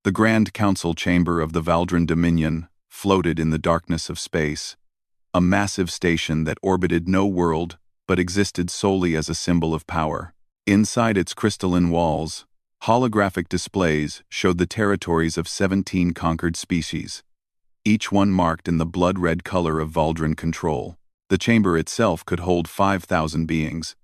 The Grand Council chamber of the Valdran Dominion floated in the darkness of space, a massive station that orbited no world but existed solely as a symbol of power. Inside its crystalline walls, holographic displays showed the territories of 17 conquered species, each one marked in the blood-red color of Valdran control. The chamber itself could hold 5,000 beings.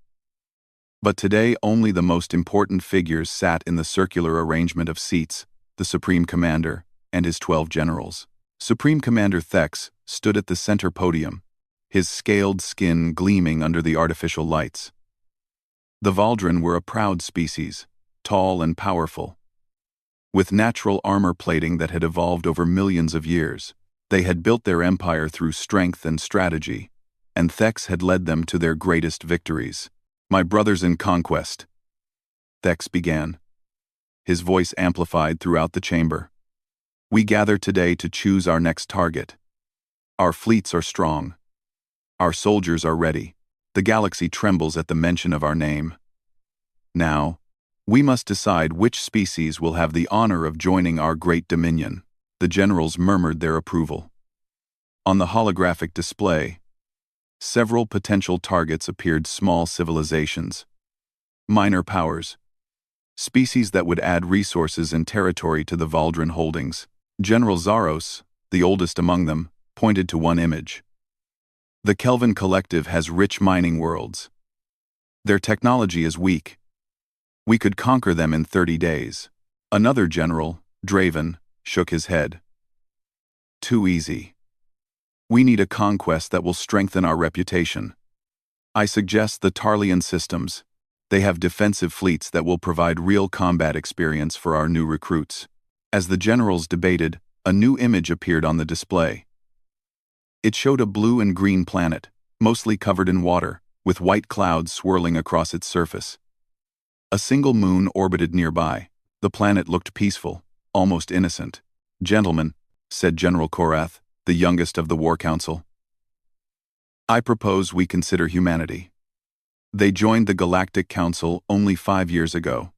But today only the most important figures sat in the circular arrangement of seats: the Supreme Commander and his 12 generals. Supreme Commander Thex stood at the center podium, his scaled skin gleaming under the artificial lights. The Valdran were a proud species, tall and powerful. With natural armor plating that had evolved over millions of years, they had built their empire through strength and strategy, and Thex had led them to their greatest victories. "My brothers in conquest," Thex began, his voice amplified throughout the chamber. "We gather today to choose our next target. Our fleets are strong. Our soldiers are ready. The galaxy trembles at the mention of our name. Now, we must decide which species will have the honor of joining our great dominion." The generals murmured their approval. On the holographic display, several potential targets appeared: small civilizations, minor powers, species that would add resources and territory to the Valdran holdings. General Zaros, the oldest among them, pointed to one image. "The Kelvin Collective has rich mining worlds. Their technology is weak. We could conquer them in 30 days. Another general, Draven, shook his head. "Too easy. We need a conquest that will strengthen our reputation. I suggest the Tarlian systems. They have defensive fleets that will provide real combat experience for our new recruits." As the generals debated, a new image appeared on the display. It showed a blue and green planet, mostly covered in water, with white clouds swirling across its surface. A single moon orbited nearby. The planet looked peaceful, almost innocent. "Gentlemen," said General Korath, the youngest of the War Council, "I propose we consider humanity. They joined the Galactic Council only 5 years ago.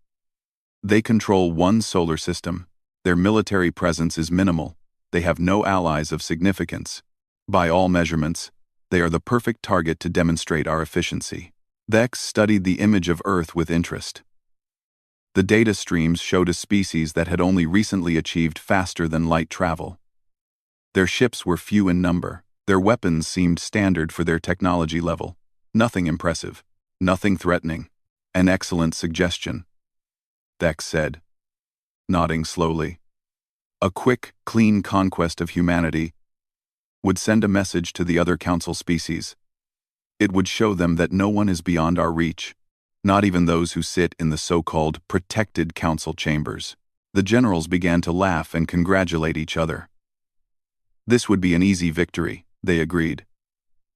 They control one solar system. Their military presence is minimal. They have no allies of significance. By all measurements, they are the perfect target to demonstrate our efficiency." Thex studied the image of Earth with interest. The data streams showed a species that had only recently achieved faster-than-light travel. Their ships were few in number. Their weapons seemed standard for their technology level. Nothing impressive, nothing threatening. "An excellent suggestion," Thex said, nodding slowly. "A quick, clean conquest of humanity would send a message to the other council species. It would show them that no one is beyond our reach, not even those who sit in the so-called protected council chambers." The generals began to laugh and congratulate each other. This would be an easy victory, they agreed.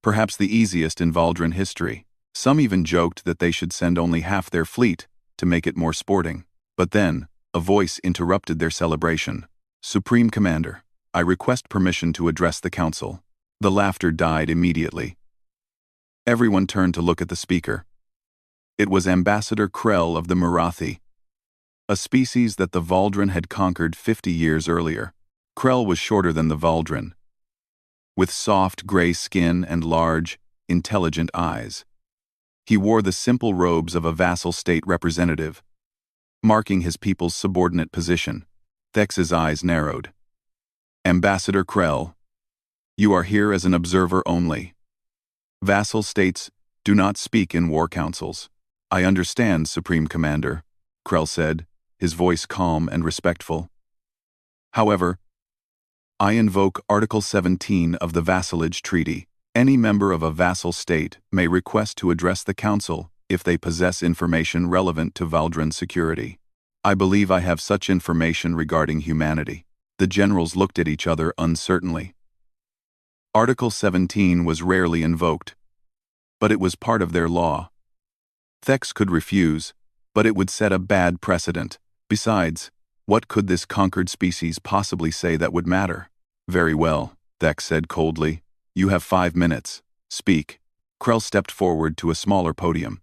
Perhaps the easiest in Valdran history. Some even joked that they should send only half their fleet to make it more sporting. But then, a voice interrupted their celebration. "Supreme Commander, I request permission to address the council." The laughter died immediately. Everyone turned to look at the speaker. It was Ambassador Krell of the Marathi, a species that the Valdran had conquered 50 years earlier. Krell was shorter than the Valdran, with soft gray skin and large, intelligent eyes. He wore the simple robes of a vassal state representative, marking his people's subordinate position. Thex's eyes narrowed. "Ambassador Krell, you are here as an observer only. Vassal states do not speak in war councils." "I understand, Supreme Commander," Krell said, his voice calm and respectful. "However, I invoke Article 17 of the Vassalage Treaty. Any member of a vassal state may request to address the council if they possess information relevant to Valdran security. I believe I have such information regarding humanity." The generals looked at each other uncertainly. Article 17 was rarely invoked, but it was part of their law. Thex could refuse, but it would set a bad precedent. Besides, what could this conquered species possibly say that would matter? "Very well," Thex said coldly. "You have 5 minutes. Speak." Krell stepped forward to a smaller podium.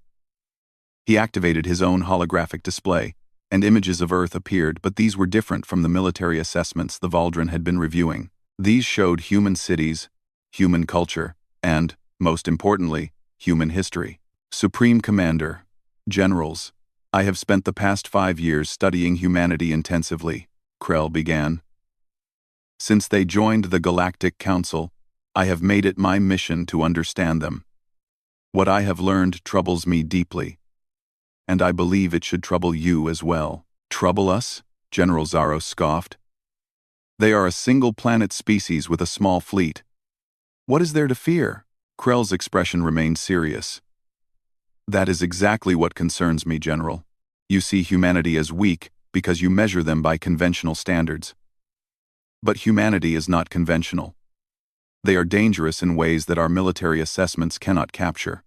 He activated his own holographic display, and images of Earth appeared, but these were different from the military assessments the Valdrin had been reviewing. These showed human cities, human culture, and, most importantly, human history. Supreme Commander, Generals, I have spent the past 5 years studying humanity intensively, Krell began. Since they joined the Galactic Council, I have made it my mission to understand them. What I have learned troubles me deeply, and I believe it should trouble you as well. Trouble us? General Zaro scoffed. They are a single-planet species with a small fleet. What is there to fear? Krell's expression remained serious. That is exactly what concerns me, General. You see humanity as weak because you measure them by conventional standards. But humanity is not conventional. They are dangerous in ways that our military assessments cannot capture.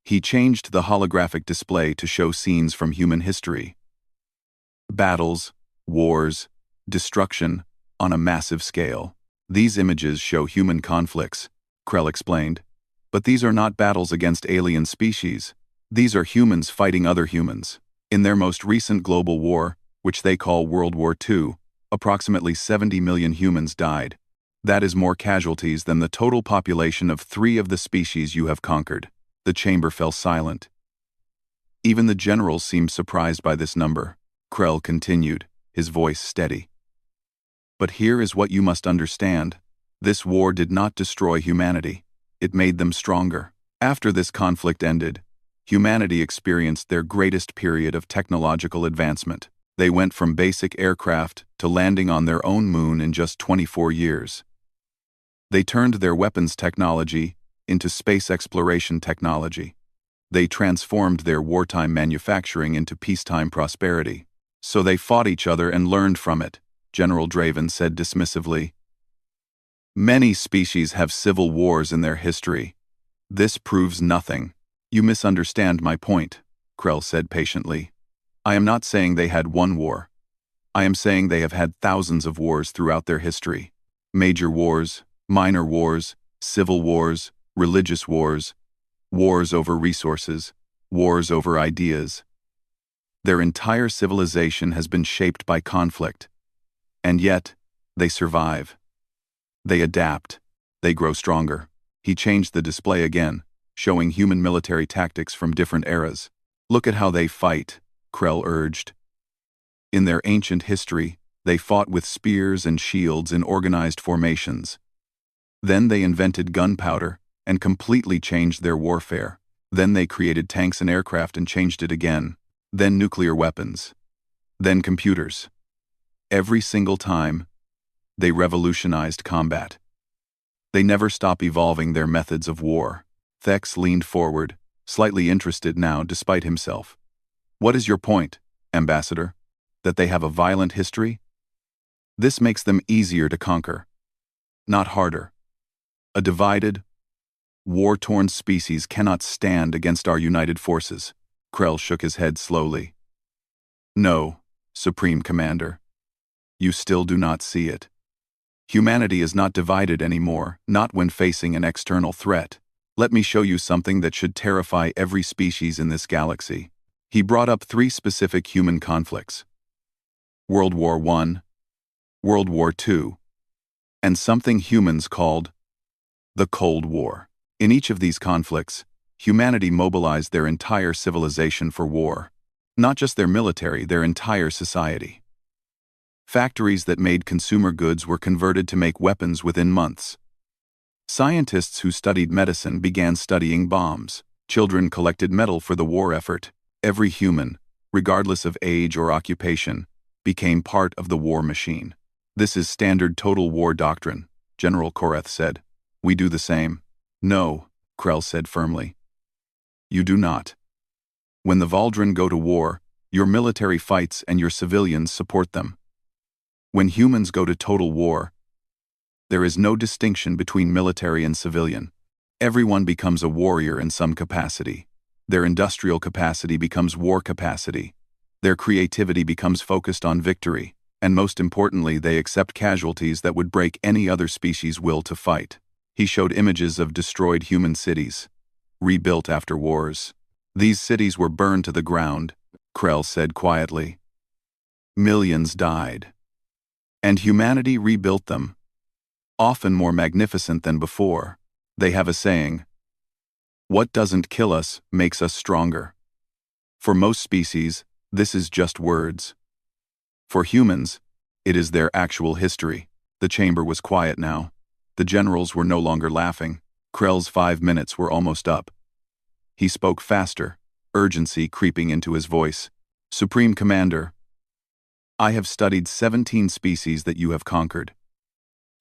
He changed the holographic display to show scenes from human history. Battles, wars, destruction, on a massive scale. These images show human conflicts, Krell explained. But these are not battles against alien species. These are humans fighting other humans. In their most recent global war, which they call World War II, approximately 70 million humans died. That is more casualties than the total population of 3 of the species you have conquered. The chamber fell silent. Even the generals seemed surprised by this number. Krell continued, his voice steady. But here is what you must understand. This war did not destroy humanity. It made them stronger. After this conflict ended, humanity experienced their greatest period of technological advancement. They went from basic aircraft to landing on their own moon in just 24 years. They turned their weapons technology into space exploration technology. They transformed their wartime manufacturing into peacetime prosperity. So they fought each other and learned from it, General Draven said dismissively. Many species have civil wars in their history. This proves nothing. You misunderstand my point, Krell said patiently. I am not saying they had one war. I am saying they have had thousands of wars throughout their history. Major wars, minor wars, civil wars, religious wars, wars over resources, wars over ideas. Their entire civilization has been shaped by conflict. And yet, they survive. They adapt. They grow stronger. He changed the display again, showing human military tactics from different eras. Look at how they fight, Krell urged. In their ancient history, they fought with spears and shields in organized formations. Then they invented gunpowder and completely changed their warfare. Then they created tanks and aircraft and changed it again. Then nuclear weapons. Then computers. Every single time, they revolutionized combat. They never stop evolving their methods of war. Thex leaned forward, slightly interested now despite himself. What is your point, Ambassador? That they have a violent history? This makes them easier to conquer, not harder. A divided, war-torn species cannot stand against our united forces. Krell shook his head slowly. No, Supreme Commander. You still do not see it. Humanity is not divided anymore, not when facing an external threat. Let me show you something that should terrify every species in this galaxy. He brought up 3 specific human conflicts. World War I, World War II, and something humans called the Cold War. In each of these conflicts, humanity mobilized their entire civilization for war. Not just their military, their entire society. Factories that made consumer goods were converted to make weapons within months. Scientists who studied medicine began studying bombs. Children collected metal for the war effort. Every human, regardless of age or occupation, became part of the war machine. This is standard total war doctrine, General Koreth said. We do the same. No, Krell said firmly. You do not. When the Valdrin go to war, your military fights and your civilians support them. When humans go to total war, there is no distinction between military and civilian. Everyone becomes a warrior in some capacity. Their industrial capacity becomes war capacity. Their creativity becomes focused on victory, and most importantly, they accept casualties that would break any other species' will to fight. He showed images of destroyed human cities, rebuilt after wars. These cities were burned to the ground, Krell said quietly. Millions died. And humanity rebuilt them, often more magnificent than before. They have a saying, "What doesn't kill us makes us stronger." For most species, this is just words. For humans, it is their actual history. The chamber was quiet now. The generals were no longer laughing. Krell's 5 minutes were almost up. He spoke faster, urgency creeping into his voice. "Supreme Commander, I have studied 17 species that you have conquered.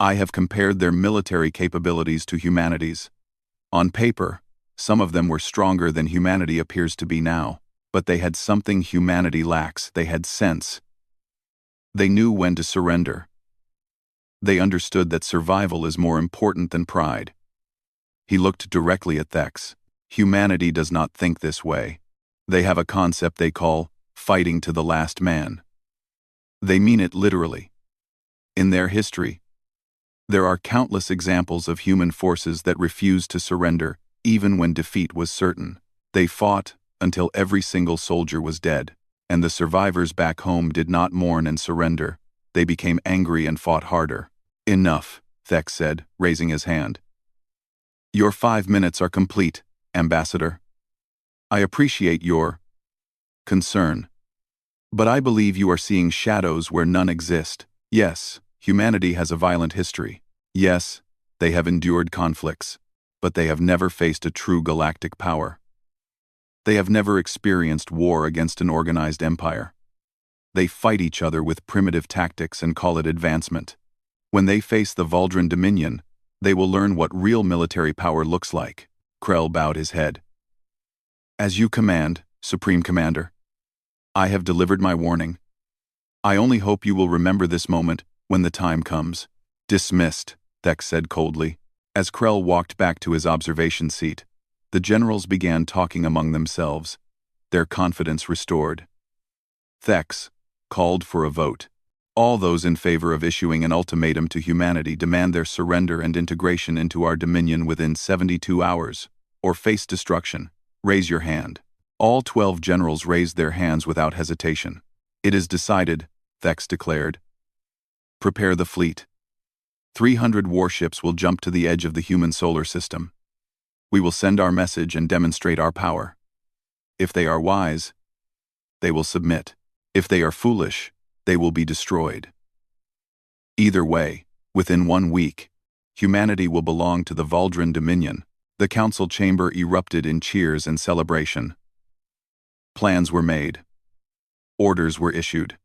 I have compared their military capabilities to humanity's. On paper, some of them were stronger than humanity appears to be now, but they had something humanity lacks. They had sense. They knew when to surrender. They understood that survival is more important than pride." He looked directly at Thex. "Humanity does not think this way. They have a concept they call fighting to the last man. They mean it literally. In their history, there are countless examples of human forces that refused to surrender, even when defeat was certain. They fought until every single soldier was dead, and the survivors back home did not mourn and surrender. They became angry and fought harder." "Enough," Thex said, raising his hand. "Your 5 minutes are complete, Ambassador. I appreciate your concern. But I believe you are seeing shadows where none exist. Yes, humanity has a violent history. Yes, they have endured conflicts, but they have never faced a true galactic power. They have never experienced war against an organized empire. They fight each other with primitive tactics and call it advancement. When they face the Valdrin Dominion, they will learn what real military power looks like." Krell bowed his head. "As you command, Supreme Commander. I have delivered my warning. I only hope you will remember this moment when the time comes." "Dismissed," Thex said coldly. As Krell walked back to his observation seat, the generals began talking among themselves, their confidence restored. Thex called for a vote. "All those in favor of issuing an ultimatum to humanity demand their surrender and integration into our dominion within 72 hours, or face destruction. Raise your hand." All 12 generals raised their hands without hesitation. "It is decided," Thex declared. "Prepare the fleet. 300 warships will jump to the edge of the human solar system. We will send our message and demonstrate our power. If they are wise, they will submit. If they are foolish, they will be destroyed. Either way, within 1 week, humanity will belong to the Valdrin Dominion." The council chamber erupted in cheers and celebration. Plans were made. Orders were issued.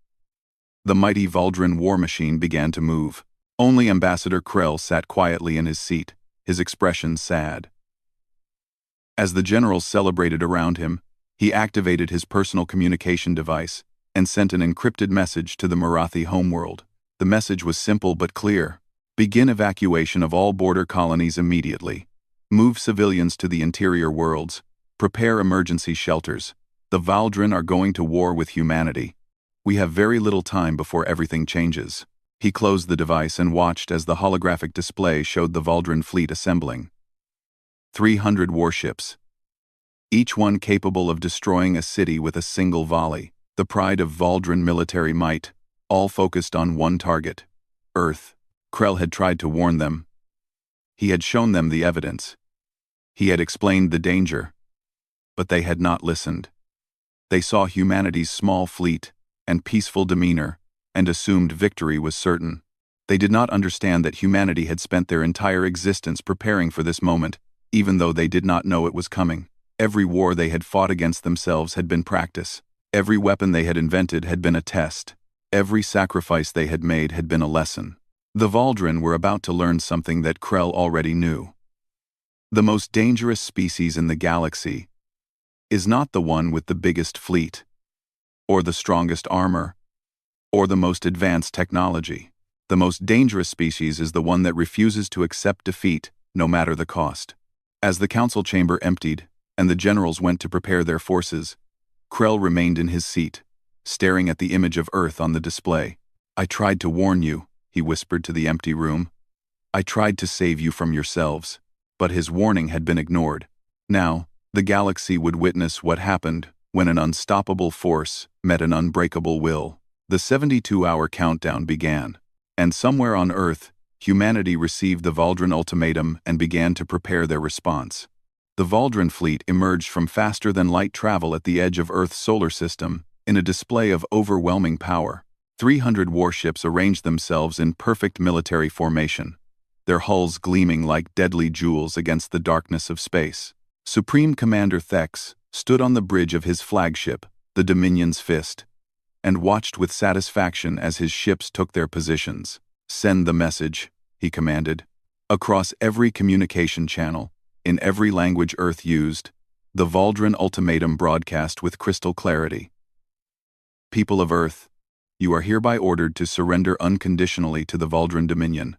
The mighty Valdrin war machine began to move. Only Ambassador Krell sat quietly in his seat, his expression sad. As the generals celebrated around him, he activated his personal communication device and sent an encrypted message to the Marathi homeworld. The message was simple but clear. "Begin evacuation of all border colonies immediately. Move civilians to the interior worlds. Prepare emergency shelters. The Valdrin are going to war with humanity. We have very little time before everything changes." He closed the device and watched as the holographic display showed the Valdrin fleet assembling. 300 warships, each one capable of destroying a city with a single volley. The pride of Valdrin military might, all focused on one target, Earth. Krell had tried to warn them. He had shown them the evidence. He had explained the danger. But they had not listened. They saw humanity's small fleet and peaceful demeanor and assumed victory was certain. They did not understand that humanity had spent their entire existence preparing for this moment, even though they did not know it was coming. Every war they had fought against themselves had been practice. Every weapon they had invented had been a test. Every sacrifice they had made had been a lesson. The Valdrin were about to learn something that Krell already knew. The most dangerous species in the galaxy is not the one with the biggest fleet, or the strongest armor, or the most advanced technology. The most dangerous species is the one that refuses to accept defeat, no matter the cost. As the council chamber emptied, and the generals went to prepare their forces, Krell remained in his seat, staring at the image of Earth on the display. "I tried to warn you," he whispered to the empty room. "I tried to save you from yourselves." But his warning had been ignored. Now, the galaxy would witness what happened when an unstoppable force met an unbreakable will. The 72-hour countdown began, and somewhere on Earth, humanity received the Valdran ultimatum and began to prepare their response. The Valdran fleet emerged from faster-than-light travel at the edge of Earth's solar system in a display of overwhelming power. 300 warships arranged themselves in perfect military formation, their hulls gleaming like deadly jewels against the darkness of space. Supreme Commander Thex stood on the bridge of his flagship, the Dominion's Fist, and watched with satisfaction as his ships took their positions. "Send the message," he commanded. Across every communication channel, in every language Earth used, the Valdran ultimatum broadcast with crystal clarity. "People of Earth, you are hereby ordered to surrender unconditionally to the Valdran Dominion.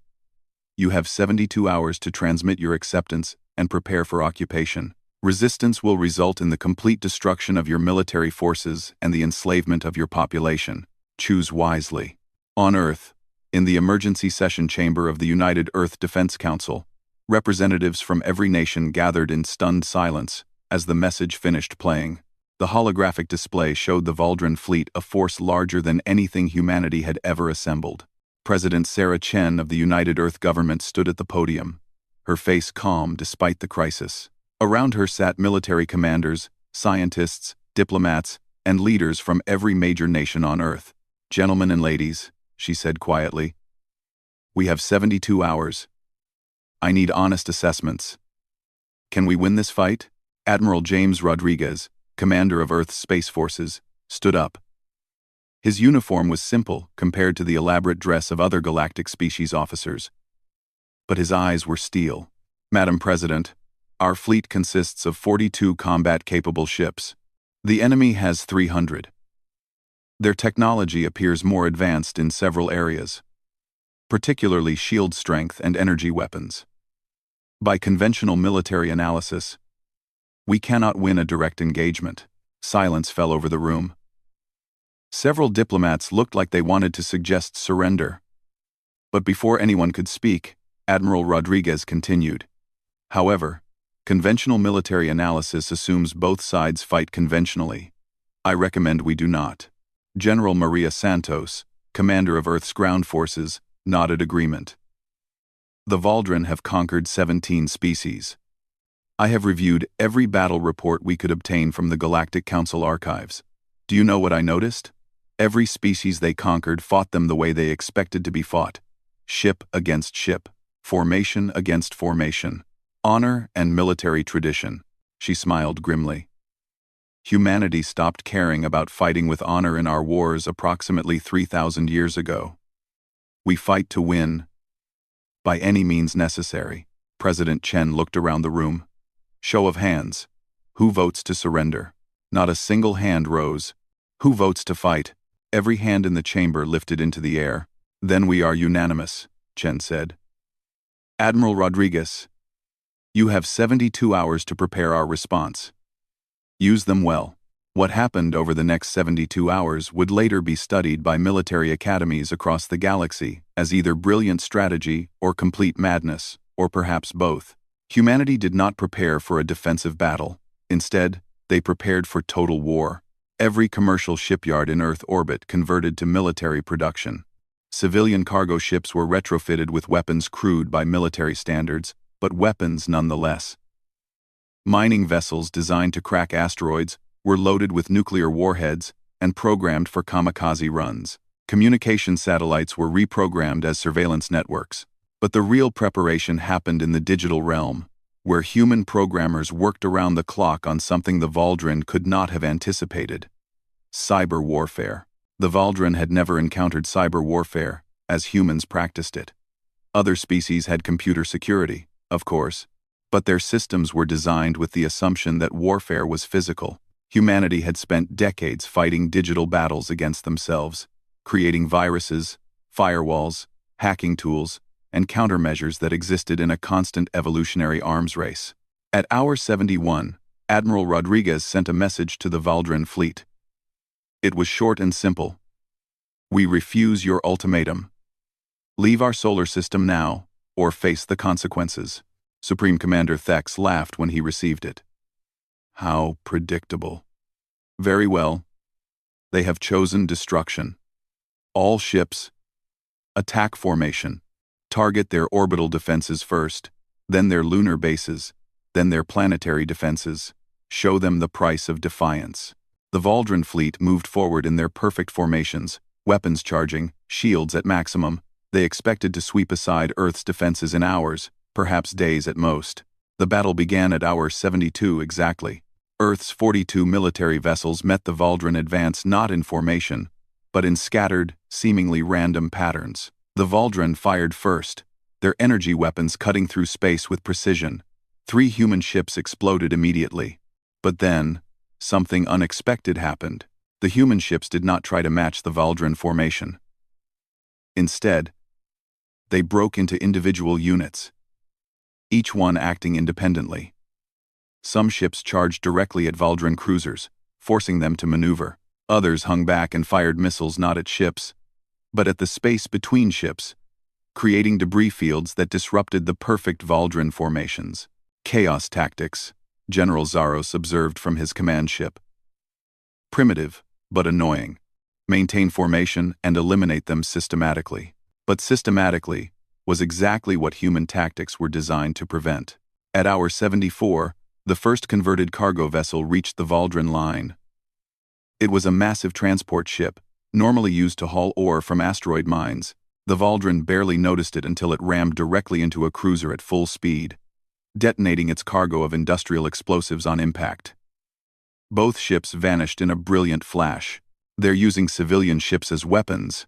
You have 72 hours to transmit your acceptance and prepare for occupation. Resistance will result in the complete destruction of your military forces and the enslavement of your population. Choose wisely." On Earth, in the emergency session chamber of the United Earth Defense Council, representatives from every nation gathered in stunned silence as the message finished playing. The holographic display showed the Valdran fleet a force larger than anything humanity had ever assembled. President Sarah Chen of the United Earth government stood at the podium, her face calm despite the crisis. Around her sat military commanders, scientists, diplomats, and leaders from every major nation on Earth. "Gentlemen and ladies," she said quietly, "we have 72 hours. I need honest assessments. Can we win this fight?" Admiral James Rodriguez, commander of Earth's space forces, stood up. His uniform was simple compared to the elaborate dress of other galactic species officers, but his eyes were steel. "Madam President, our fleet consists of 42 combat-capable ships. The enemy has 300. Their technology appears more advanced in several areas, particularly shield strength and energy weapons. By conventional military analysis, we cannot win a direct engagement." Silence fell over the room. Several diplomats looked like they wanted to suggest surrender. But before anyone could speak, Admiral Rodriguez continued. "However, conventional military analysis assumes both sides fight conventionally. I recommend we do not." General Maria Santos, commander of Earth's ground forces, nodded agreement. "The Valdran have conquered 17 species. I have reviewed every battle report we could obtain from the Galactic Council archives. Do you know what I noticed? Every species they conquered fought them the way they expected to be fought. Ship against ship, formation against formation. Honor and military tradition." She smiled grimly. "Humanity stopped caring about fighting with honor in our wars approximately 3,000 years ago. We fight to win, by any means necessary." President Chen looked around the room. "Show of hands. Who votes to surrender?" Not a single hand rose. "Who votes to fight?" Every hand in the chamber lifted into the air. "Then we are unanimous," Chen said. "Admiral Rodriguez, you have 72 hours to prepare our response. Use them well." What happened over the next 72 hours would later be studied by military academies across the galaxy as either brilliant strategy or complete madness, or perhaps both. Humanity did not prepare for a defensive battle. Instead, they prepared for total war. Every commercial shipyard in Earth orbit converted to military production. Civilian cargo ships were retrofitted with weapons crude by military standards, but weapons nonetheless. Mining vessels designed to crack asteroids were loaded with nuclear warheads and programmed for kamikaze runs. Communication satellites were reprogrammed as surveillance networks. But the real preparation happened in the digital realm, where human programmers worked around the clock on something the Valdran could not have anticipated: cyber warfare. The Valdran had never encountered cyber warfare, as humans practiced it. Other species had computer security, of course, but their systems were designed with the assumption that warfare was physical. Humanity had spent decades fighting digital battles against themselves, creating viruses, firewalls, hacking tools, and countermeasures that existed in a constant evolutionary arms race. At hour 71, Admiral Rodriguez sent a message to the Valdran fleet. It was short and simple. "We refuse your ultimatum. Leave our solar system now, or face the consequences." Supreme Commander Thex laughed when he received it. "How predictable. Very well. They have chosen destruction. All ships, attack formation. Target their orbital defenses first, then their lunar bases, then their planetary defenses. Show them the price of defiance. The Valdren fleet moved forward in their perfect formations, weapons charging, shields at maximum. They expected to sweep aside Earth's defenses in hours, perhaps days at most. The battle began at hour 72 exactly. Earth's 42 military vessels met the Valdren advance not in formation, but in scattered, seemingly random patterns. The Valdren fired first, their energy weapons cutting through space with precision. 3 human ships exploded immediately. But then, something unexpected happened. The human ships did not try to match the Valdren formation. Instead, they broke into individual units, each one acting independently. Some ships charged directly at Valdren cruisers, forcing them to maneuver. Others hung back and fired missiles not at ships, but at the space between ships, creating debris fields that disrupted the perfect Valdren formations. Chaos tactics, General Zaros observed from his command ship. Primitive, but annoying. Maintain formation and eliminate them systematically. But systematically was exactly what human tactics were designed to prevent. At hour 74, the first converted cargo vessel reached the Valdren line. It was a massive transport ship, normally used to haul ore from asteroid mines. The Valdren barely noticed it until it rammed directly into a cruiser at full speed, detonating its cargo of industrial explosives on impact. Both ships vanished in a brilliant flash. They're using civilian ships as weapons,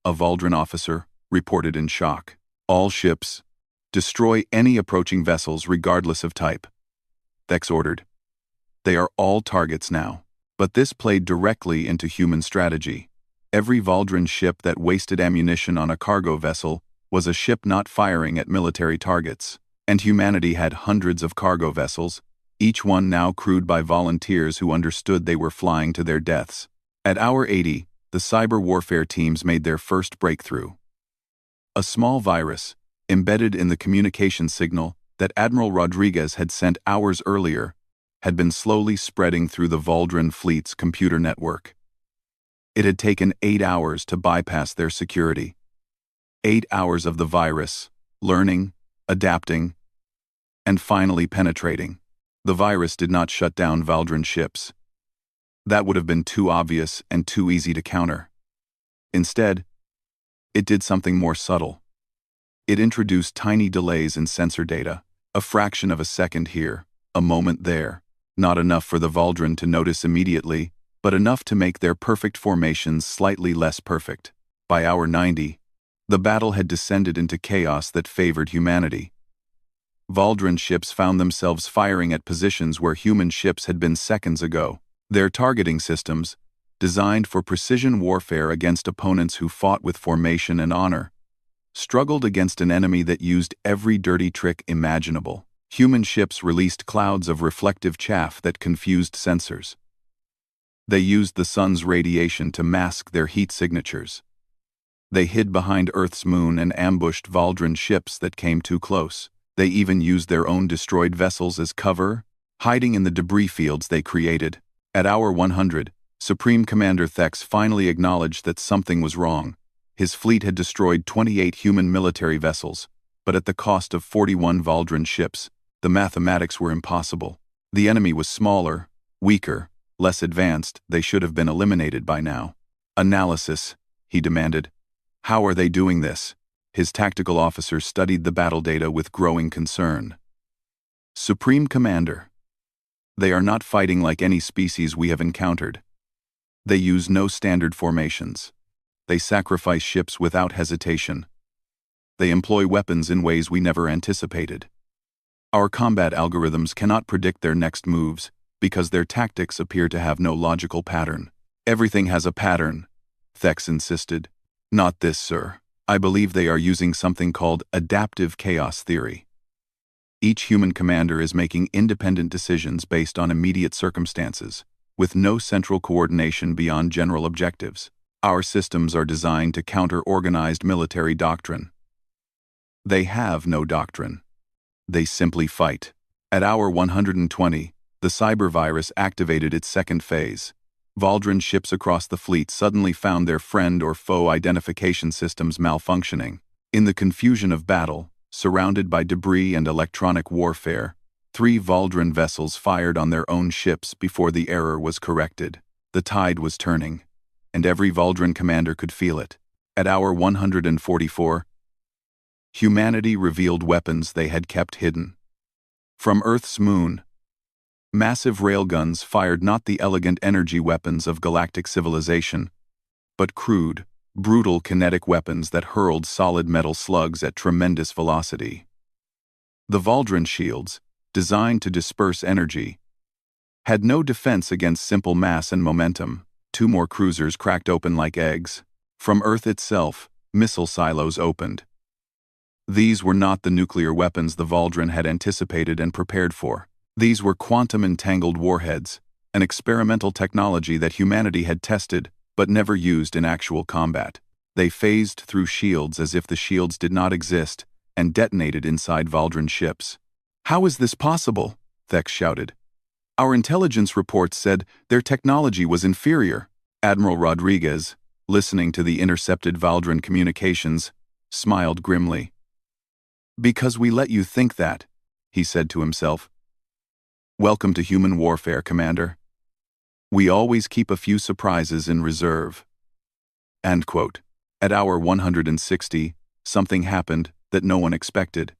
a Valdren officer reported in shock. All ships, destroy any approaching vessels regardless of type, Thex ordered. They are all targets now. But this played directly into human strategy. Every Valdren ship that wasted ammunition on a cargo vessel was a ship not firing at military targets. And humanity had hundreds of cargo vessels, each one now crewed by volunteers who understood they were flying to their deaths. At hour 80, the cyber warfare teams made their first breakthrough. A small virus, embedded in the communication signal that Admiral Rodriguez had sent hours earlier, had been slowly spreading through the Valdren fleet's computer network. It had taken 8 hours to bypass their security. 8 hours of the virus, learning, adapting, and finally penetrating. The virus did not shut down Valdren ships. That would have been too obvious and too easy to counter. Instead, it did something more subtle. It introduced tiny delays in sensor data, a fraction of a second here, a moment there. Not enough for the Valdren to notice immediately, but enough to make their perfect formations slightly less perfect. By hour 90, the battle had descended into chaos that favored humanity. Valdren ships found themselves firing at positions where human ships had been seconds ago. Their targeting systems, designed for precision warfare against opponents who fought with formation and honor, struggled against an enemy that used every dirty trick imaginable. Human ships released clouds of reflective chaff that confused sensors. They used the sun's radiation to mask their heat signatures. They hid behind Earth's moon and ambushed Valdren ships that came too close. They even used their own destroyed vessels as cover, hiding in the debris fields they created. At hour 100, Supreme Commander Thex finally acknowledged that something was wrong. His fleet had destroyed 28 human military vessels, but at the cost of 41 Valdren ships. The mathematics were impossible. The enemy was smaller, weaker, less advanced. They should have been eliminated by now. Analysis, he demanded. How are they doing this? His tactical officer studied the battle data with growing concern. Supreme Commander, they are not fighting like any species we have encountered. They use no standard formations. They sacrifice ships without hesitation. They employ weapons in ways we never anticipated. Our combat algorithms cannot predict their next moves because their tactics appear to have no logical pattern. Everything has a pattern, Thex insisted. Not this, sir. I believe they are using something called adaptive chaos theory. Each human commander is making independent decisions based on immediate circumstances, with no central coordination beyond general objectives. Our systems are designed to counter organized military doctrine. They have no doctrine. They simply fight. At hour 120, the cyber virus activated its second phase. Valdrin ships across the fleet suddenly found their friend or foe identification systems malfunctioning. In the confusion of battle, surrounded by debris and electronic warfare, 3 Valdrin vessels fired on their own ships before the error was corrected. The tide was turning, and every Valdrin commander could feel it. At hour 144, humanity revealed weapons they had kept hidden. From Earth's moon, massive railguns fired not the elegant energy weapons of galactic civilization, but crude, brutal kinetic weapons that hurled solid metal slugs at tremendous velocity. The Valdrin shields, designed to disperse energy, had no defense against simple mass and momentum. 2 more cruisers cracked open like eggs. From Earth itself, missile silos opened. These were not the nuclear weapons the Valdrin had anticipated and prepared for. These were quantum-entangled warheads, an experimental technology that humanity had tested but never used in actual combat. They phased through shields as if the shields did not exist and detonated inside Valdrin ships. "How is this possible?" Thex shouted. "Our intelligence reports said their technology was inferior." Admiral Rodriguez, listening to the intercepted Valdrin communications, smiled grimly. "Because we let you think that," he said to himself. "Welcome to human warfare, Commander. We always keep a few surprises in reserve." End quote. At hour 160, something happened that no one expected.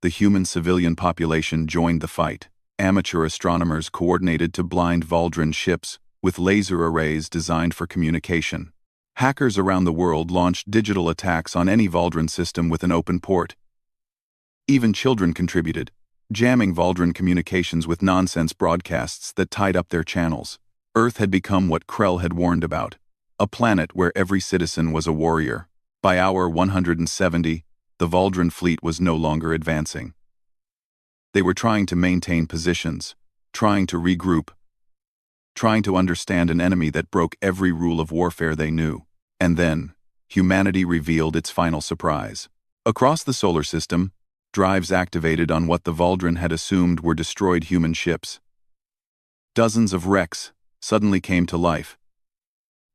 The human civilian population joined the fight. Amateur astronomers coordinated to blind Valdrin ships with laser arrays designed for communication. Hackers around the world launched digital attacks on any Valdrin system with an open port. Even children contributed, jamming Valdrin communications with nonsense broadcasts that tied up their channels. Earth had become what Krell had warned about, a planet where every citizen was a warrior. By hour 170, the Valdrin fleet was no longer advancing. They were trying to maintain positions, trying to regroup, trying to understand an enemy that broke every rule of warfare they knew. And then, humanity revealed its final surprise. Across the solar system, drives activated on what the Valdrin had assumed were destroyed human ships. Dozens of wrecks suddenly came to life,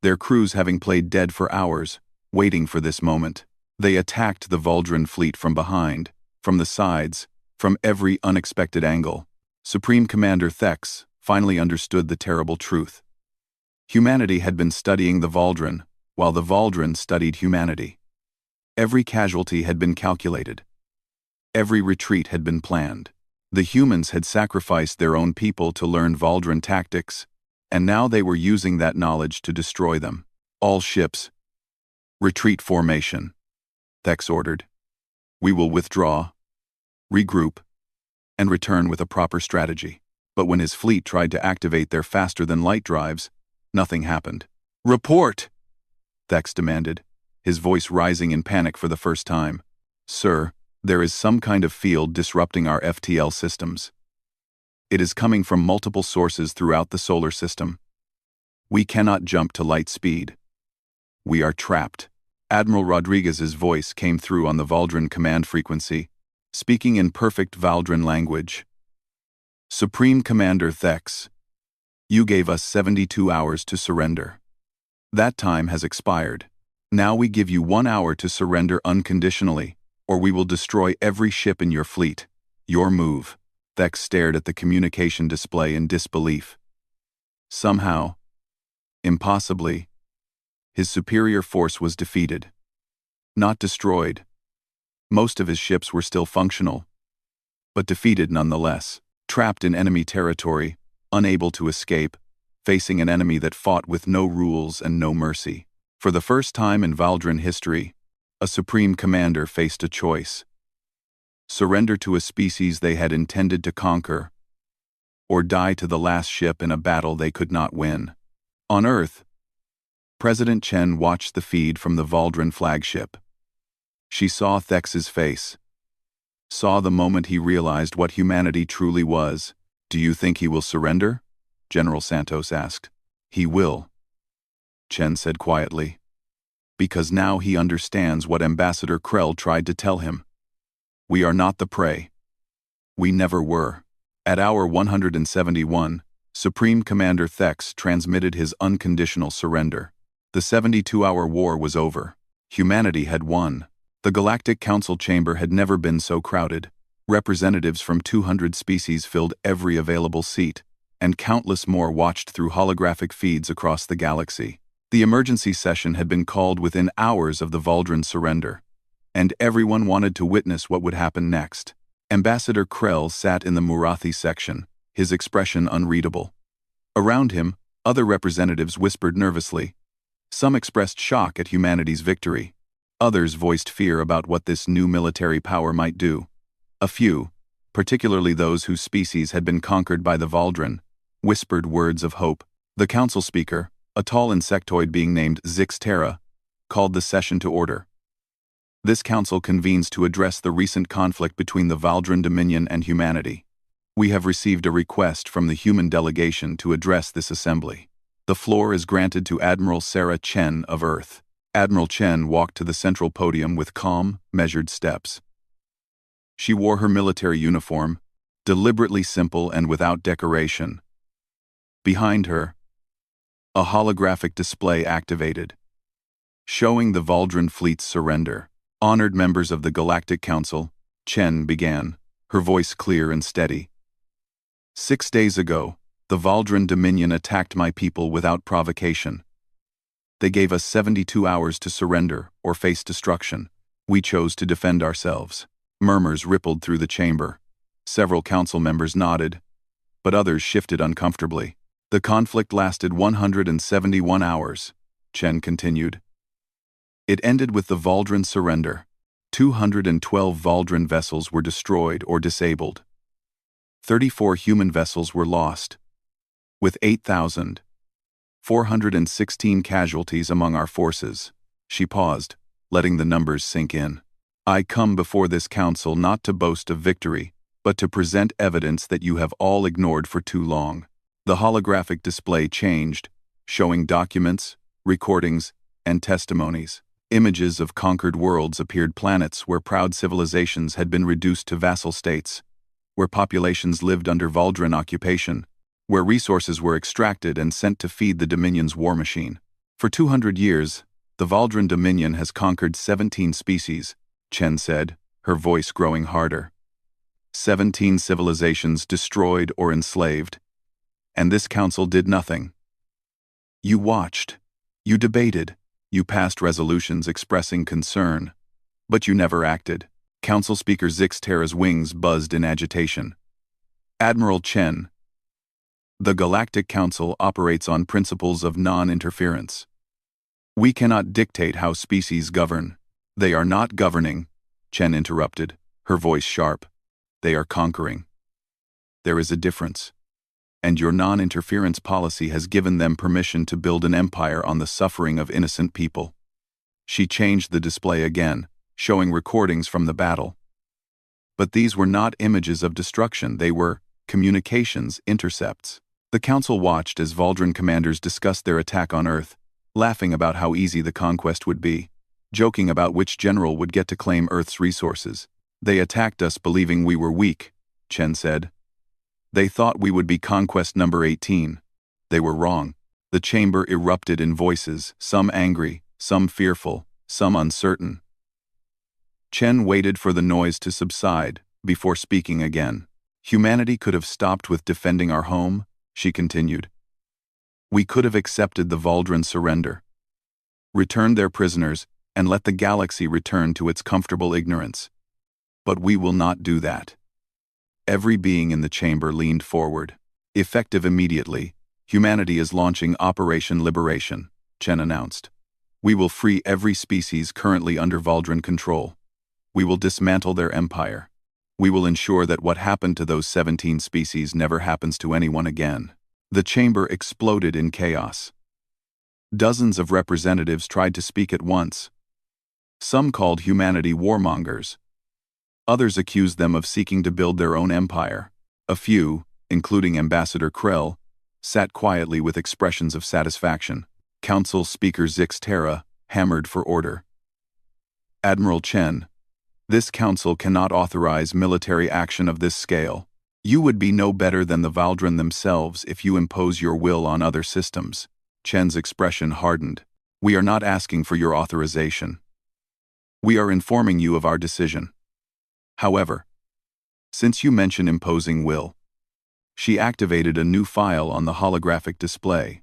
their crews having played dead for hours, waiting for this moment. They attacked the Valdrin fleet from behind, from the sides, from every unexpected angle. Supreme Commander Thex finally understood the terrible truth. Humanity had been studying the Valdrin, while the Valdrin studied humanity. Every casualty had been calculated. Every retreat had been planned. The humans had sacrificed their own people to learn Valdrin tactics, and now they were using that knowledge to destroy them. "All ships, retreat formation," Thex ordered. "We will withdraw, regroup, and return with a proper strategy." But when his fleet tried to activate their faster-than-light drives, nothing happened. "Report!" Thex demanded, his voice rising in panic for the first time. "Sir, there is some kind of field disrupting our FTL systems. It is coming from multiple sources throughout the solar system. We cannot jump to light speed. We are trapped." Admiral Rodriguez's voice came through on the Valdrin command frequency, speaking in perfect Valdrin language. "Supreme Commander Thex, you gave us 72 hours to surrender. That time has expired. Now we give you 1 hour to surrender unconditionally, or we will destroy every ship in your fleet. Your move." Thex stared at the communication display in disbelief. Somehow, impossibly, his superior force was defeated. Not destroyed. Most of his ships were still functional, but defeated nonetheless. Trapped in enemy territory, unable to escape, facing an enemy that fought with no rules and no mercy. For the first time in Valdrin history, a supreme commander faced a choice: surrender to a species they had intended to conquer, or die to the last ship in a battle they could not win. On Earth, President Chen watched the feed from the Valdrin flagship. She saw Thex's face, saw the moment he realized what humanity truly was. "Do you think he will surrender?" General Santos asked. "He will," Chen said quietly. "Because now he understands what Ambassador Krell tried to tell him. We are not the prey. We never were." At hour 171, Supreme Commander Thex transmitted his unconditional surrender. The 72-hour war was over. Humanity had won. The Galactic Council chamber had never been so crowded. Representatives from 200 species filled every available seat, and countless more watched through holographic feeds across the galaxy. The emergency session had been called within hours of the Valdrin surrender, and everyone wanted to witness what would happen next. Ambassador Krell sat in the Murathi section, his expression unreadable. Around him, other representatives whispered nervously. Some expressed shock at humanity's victory. Others voiced fear about what this new military power might do. A few, particularly those whose species had been conquered by the Valdrin, whispered words of hope. The council speaker, a tall insectoid being named Zixterra, called the session to order. This council convenes to address the recent conflict between the Valdrin Dominion and humanity. We have received a request from the human delegation to address this assembly. The floor is granted to Admiral Sarah Chen of Earth. Admiral Chen walked to the central podium with calm, measured steps. She wore her military uniform, deliberately simple and without decoration. Behind her, a holographic display activated, showing the Valdrin fleet's surrender. Honored members of the Galactic Council, Chen began, her voice clear and steady. 6 days ago, the Valdrin Dominion attacked my people without provocation. They gave us 72 hours to surrender or face destruction. We chose to defend ourselves. Murmurs rippled through the chamber. Several council members nodded, but others shifted uncomfortably. The conflict lasted 171 hours, Chen continued. It ended with the Valdrin surrender. 212 Valdrin vessels were destroyed or disabled. 34 human vessels were lost, with 8,416 casualties among our forces. She paused, letting the numbers sink in. I come before this council not to boast of victory, but to present evidence that you have all ignored for too long. The holographic display changed, showing documents, recordings, and testimonies. Images of conquered worlds appeared, planets where proud civilizations had been reduced to vassal states, where populations lived under Valdrin occupation, where resources were extracted and sent to feed the Dominion's war machine. For 200 years, the Valdrin Dominion has conquered 17 species, Chen said, her voice growing harder. 17 civilizations destroyed or enslaved. And this council did nothing. You watched. You debated. You passed resolutions expressing concern. But you never acted. Council Speaker Zixterra's wings buzzed in agitation. Admiral Chen. The Galactic Council operates on principles of non-interference. We cannot dictate how species govern. They are not governing, Chen interrupted, her voice sharp. They are conquering. There is a difference. And your non-interference policy has given them permission to build an empire on the suffering of innocent people. She changed the display again, showing recordings from the battle. But these were not images of destruction, they were communications intercepts. The council watched as Valdrin commanders discussed their attack on Earth, laughing about how easy the conquest would be, joking about which general would get to claim Earth's resources. They attacked us believing we were weak, Chen said. They thought we would be conquest number 18. They were wrong. The chamber erupted in voices, some angry, some fearful, some uncertain. Chen waited for the noise to subside before speaking again. Humanity could have stopped with defending our home, she continued. We could have accepted the Valdrin surrender, returned their prisoners, and let the galaxy return to its comfortable ignorance. But we will not do that. Every being in the chamber leaned forward. Effective immediately, humanity is launching Operation Liberation, Chen announced. We will free every species currently under Valdrin control. We will dismantle their empire. We will ensure that what happened to those 17 species never happens to anyone again. The chamber exploded in chaos. Dozens of representatives tried to speak at once. Some called humanity warmongers. Others accused them of seeking to build their own empire. A few, including Ambassador Krell, sat quietly with expressions of satisfaction. Council Speaker Zixterra hammered for order. Admiral Chen, this council cannot authorize military action of this scale. You would be no better than the Valdren themselves if you impose your will on other systems. Chen's expression hardened. We are not asking for your authorization. We are informing you of our decision. However, since you mention imposing will, she activated a new file on the holographic display.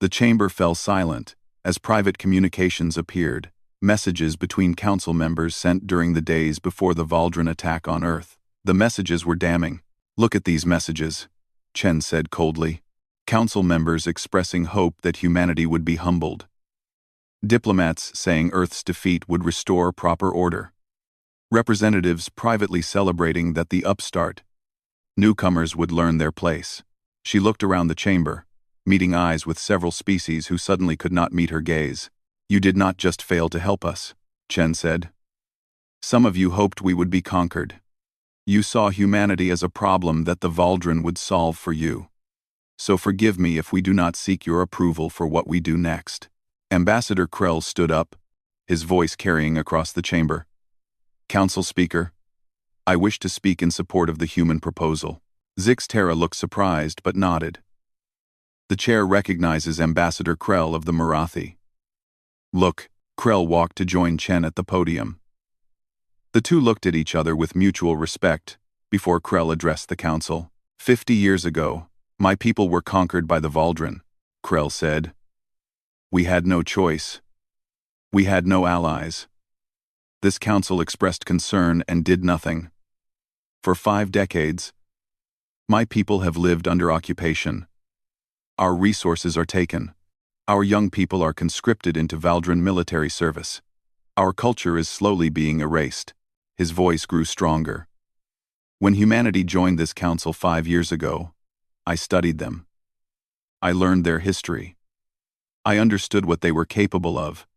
The chamber fell silent as private communications appeared, messages between council members sent during the days before the Valdren attack on Earth. The messages were damning. Look at these messages, Chen said coldly. Council members expressing hope that humanity would be humbled. Diplomats saying Earth's defeat would restore proper order. Representatives privately celebrating that the upstart newcomers would learn their place. She looked around the chamber, meeting eyes with several species who suddenly could not meet her gaze. You did not just fail to help us, Chen said. Some of you hoped we would be conquered. You saw humanity as a problem that the Valdren would solve for you. So forgive me if we do not seek your approval for what we do next. Ambassador Krell stood up, his voice carrying across the chamber. Council Speaker, I wish to speak in support of the human proposal. Zixtera looked surprised but nodded. The chair recognizes Ambassador Krell of the Marathi. Look, Krell walked to join Chen at the podium. The two looked at each other with mutual respect before Krell addressed the council. 50 years ago, my people were conquered by the Valdren, Krell said. We had no choice. We had no allies. This council expressed concern and did nothing. For 5 decades, my people have lived under occupation. Our resources are taken. Our young people are conscripted into Valdren military service. Our culture is slowly being erased. His voice grew stronger. When humanity joined this council 5 years ago, I studied them. I learned their history. I understood what they were capable of.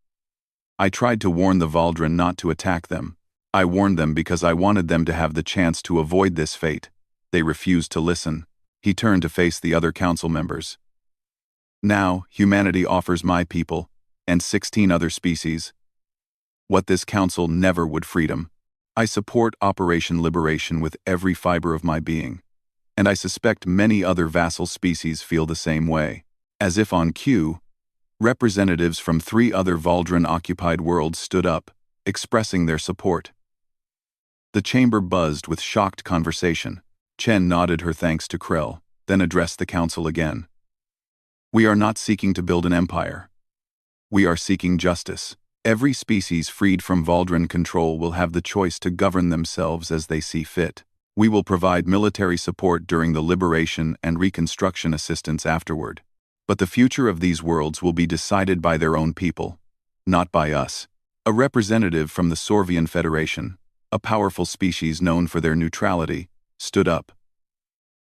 I tried to warn the Valdren not to attack them. I warned them because I wanted them to have the chance to avoid this fate. They refused to listen. He turned to face the other council members. Now, humanity offers my people, and 16 other species, what this council never would: freedom. I support Operation Liberation with every fiber of my being. And I suspect many other vassal species feel the same way. As if on cue, representatives from 3 other Valdren-occupied worlds stood up, expressing their support. The chamber buzzed with shocked conversation. Chen nodded her thanks to Krell, then addressed the council again. We are not seeking to build an empire. We are seeking justice. Every species freed from Valdren control will have the choice to govern themselves as they see fit. We will provide military support during the liberation and reconstruction assistance afterward. But the future of these worlds will be decided by their own people, not by us. A representative from the Sorvian Federation, a powerful species known for their neutrality, stood up.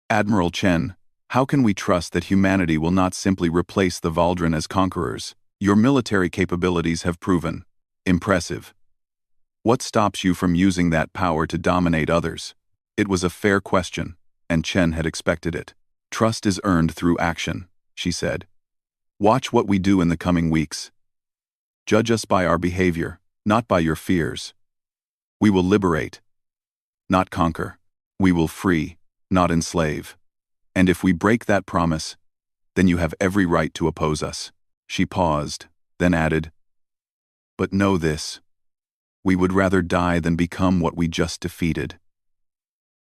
Admiral Chen, how can we trust that humanity will not simply replace the Valdren as conquerors? Your military capabilities have proven impressive. What stops you from using that power to dominate others? It was a fair question, and Chen had expected it. Trust is earned through action, she said. Watch what we do in the coming weeks. Judge us by our behavior, not by your fears. We will liberate, not conquer. We will free, not enslave. And if we break that promise, then you have every right to oppose us. She paused, then added, but know this. We would rather die than become what we just defeated.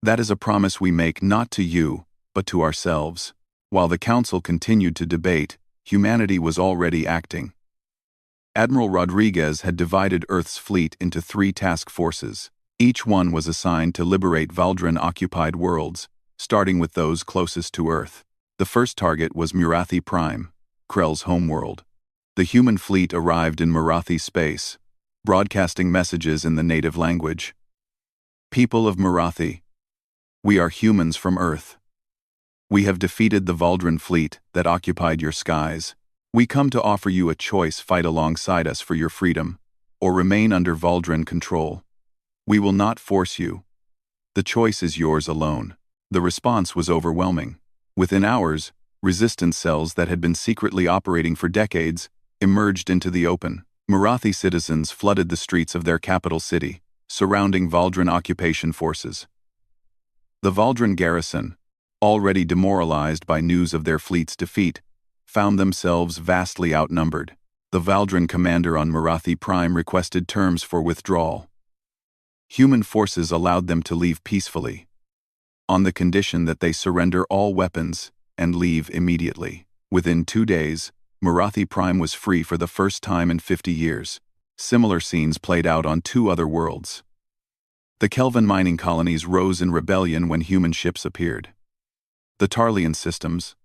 That is a promise we make not to you, but to ourselves. While the council continued to debate, humanity was already acting. Admiral Rodriguez had divided Earth's fleet into 3 task forces. Each one was assigned to liberate Valdren-occupied worlds, starting with those closest to Earth. The first target was Marathi Prime, Krell's homeworld. The human fleet arrived in Marathi space, broadcasting messages in the native language. People of Marathi, we are humans from Earth. We have defeated the Valdren fleet that occupied your skies. We come to offer you a choice: fight alongside us for your freedom, or remain under Valdren control. We will not force you. The choice is yours alone. The response was overwhelming. Within hours, resistance cells that had been secretly operating for decades emerged into the open. Marathi citizens flooded the streets of their capital city, surrounding Valdren occupation forces. The Valdran garrison, already demoralized by news of their fleet's defeat, found themselves vastly outnumbered. The Valdran commander on Marathi Prime requested terms for withdrawal. Human forces allowed them to leave peacefully, on the condition that they surrender all weapons and leave immediately. Within 2 days, Marathi Prime was free for the first time in 50 years. Similar scenes played out on 2 other worlds. The Kelvin mining colonies rose in rebellion when human ships appeared. The Tarlian systems,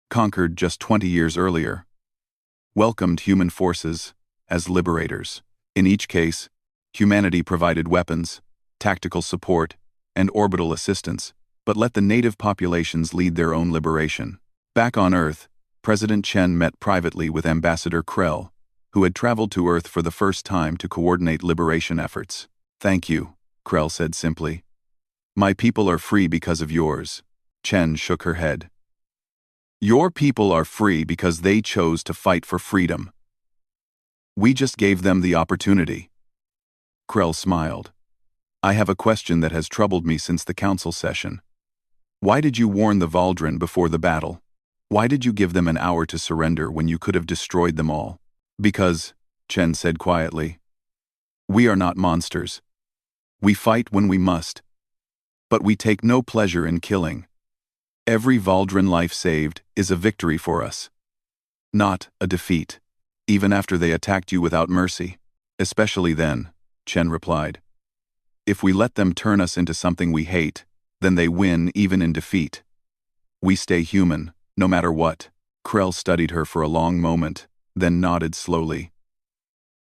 conquered just 20 years earlier, welcomed human forces as liberators. In each case, humanity provided weapons, tactical support, and orbital assistance, but let the native populations lead their own liberation. Back on Earth, President Chen met privately with Ambassador Krell, who had traveled to Earth for the first time to coordinate liberation efforts. "Thank you," Krell said simply. "My people are free because of yours." Chen shook her head. "Your people are free because they chose to fight for freedom. We just gave them the opportunity." Krell smiled. "I have a question that has troubled me since the council session. Why did you warn the Valdran before the battle? Why did you give them an hour to surrender when you could have destroyed them all?" "Because," Chen said quietly, "we are not monsters. We fight when we must. But we take no pleasure in killing. Every Valdran life saved is a victory for us, not a defeat, even after they attacked you without mercy." "Especially then," Chen replied. "If we let them turn us into something we hate, then they win even in defeat. We stay human, no matter what." Krell studied her for a long moment, then nodded slowly.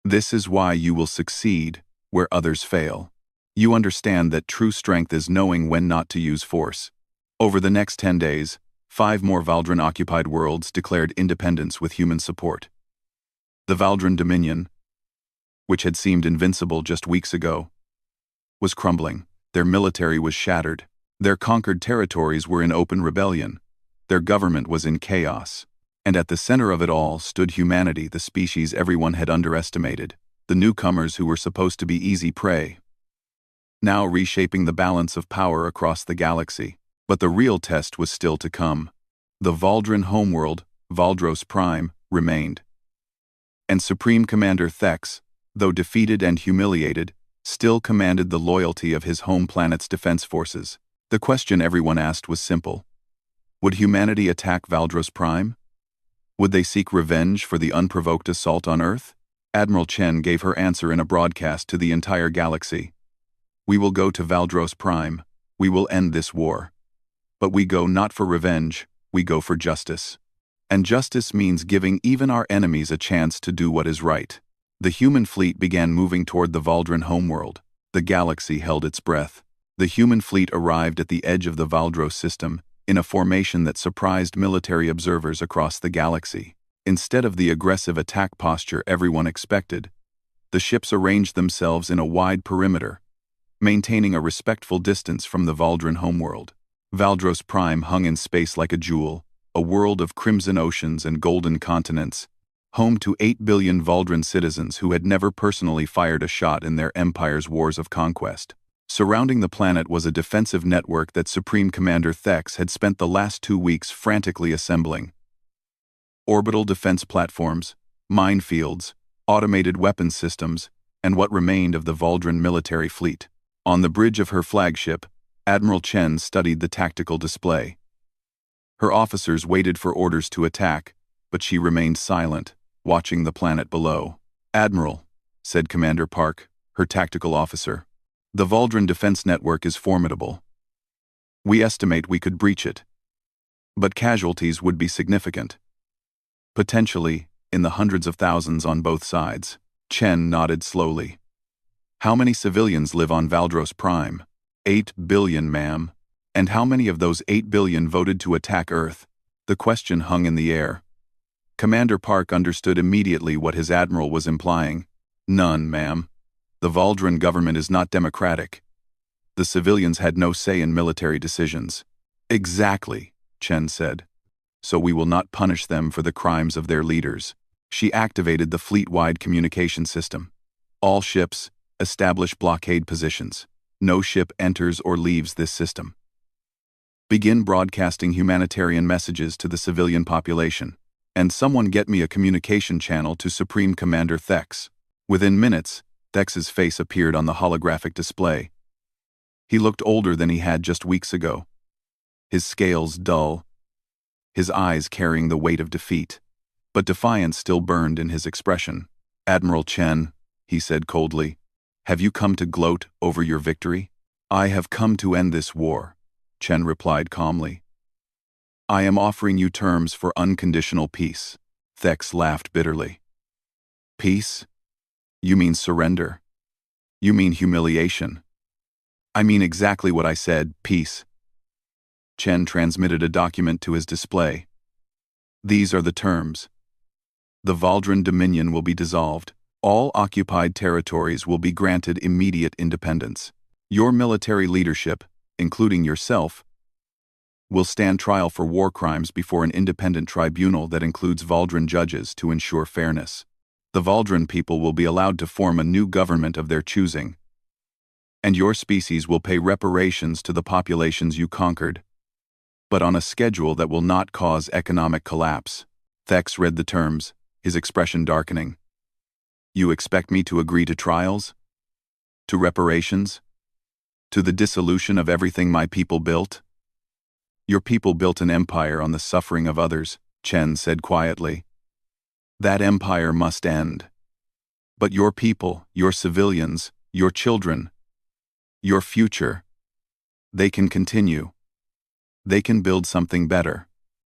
"This is why you will succeed where others fail. You understand that true strength is knowing when not to use force." Over the next 10 days, 5 more Valdran-occupied worlds declared independence with human support. The Valdran Dominion, which had seemed invincible just weeks ago, was crumbling. Their military was shattered. Their conquered territories were in open rebellion. Their government was in chaos. And at the center of it all stood humanity, the species everyone had underestimated, the newcomers who were supposed to be easy prey, now reshaping the balance of power across the galaxy. But the real test was still to come. The Valdran homeworld, Valdros Prime, remained. And Supreme Commander Thex, though defeated and humiliated, still commanded the loyalty of his home planet's defense forces. The question everyone asked was simple. Would humanity attack Valdros Prime? Would they seek revenge for the unprovoked assault on Earth? Admiral Chen gave her answer in a broadcast to the entire galaxy. "We will go to Valdros Prime. We will end this war. But we go not for revenge, we go for justice. And justice means giving even our enemies a chance to do what is right." The human fleet began moving toward the Valdran homeworld. The galaxy held its breath. The human fleet arrived at the edge of the Valdros system, in a formation that surprised military observers across the galaxy. Instead of the aggressive attack posture everyone expected, the ships arranged themselves in a wide perimeter, maintaining a respectful distance from the Valdran homeworld. Valdros Prime hung in space like a jewel, a world of crimson oceans and golden continents, home to 8 billion Valdran citizens who had never personally fired a shot in their empire's wars of conquest. Surrounding the planet was a defensive network that Supreme Commander Thex had spent the last 2 weeks frantically assembling. Orbital defense platforms, minefields, automated weapons systems, and what remained of the Valdran military fleet. On the bridge of her flagship, Admiral Chen studied the tactical display. Her officers waited for orders to attack, but she remained silent, watching the planet below. "Admiral," said Commander Park, her tactical officer, "the Valdran defense network is formidable. We estimate we could breach it. But casualties would be significant. Potentially, in the hundreds of thousands on both sides." Chen nodded slowly. "How many civilians live on Valdros Prime?" 8 billion, ma'am. "And how many of those 8 billion voted to attack Earth?" The question hung in the air. Commander Park understood immediately what his admiral was implying. "None, ma'am. The Valdran government is not democratic. The civilians had no say in military decisions." "Exactly," Chen said. "So we will not punish them for the crimes of their leaders." She activated the fleet-wide communication system. "All ships, establish blockade positions. No ship enters or leaves this system." Begin broadcasting humanitarian messages to the civilian population. And someone get me a communication channel to Supreme Commander Thex. Within minutes, Thex's face appeared on the holographic display. He looked older than he had just weeks ago. His scales dull, his eyes carrying the weight of defeat. But defiance still burned in his expression. "Admiral Chen," he said coldly, "have you come to gloat over your victory?" "I have come to end this war," Chen replied calmly. "I am offering you terms for unconditional peace." Thex laughed bitterly. "Peace? You mean surrender? You mean humiliation?" "I mean exactly what I said, peace." Chen transmitted a document to his display. "These are the terms. The Valdran Dominion will be dissolved. All occupied territories will be granted immediate independence. Your military leadership, including yourself, will stand trial for war crimes before an independent tribunal that includes Valdran judges to ensure fairness. The Valdran people will be allowed to form a new government of their choosing. And your species will pay reparations to the populations you conquered, but on a schedule that will not cause economic collapse." Thex read the terms, his expression darkening. "You expect me to agree to trials? To reparations? To the dissolution of everything my people built?" "Your people built an empire on the suffering of others," Chen said quietly. "That empire must end. But your people, your civilians, your children, your future, they can continue. They can build something better.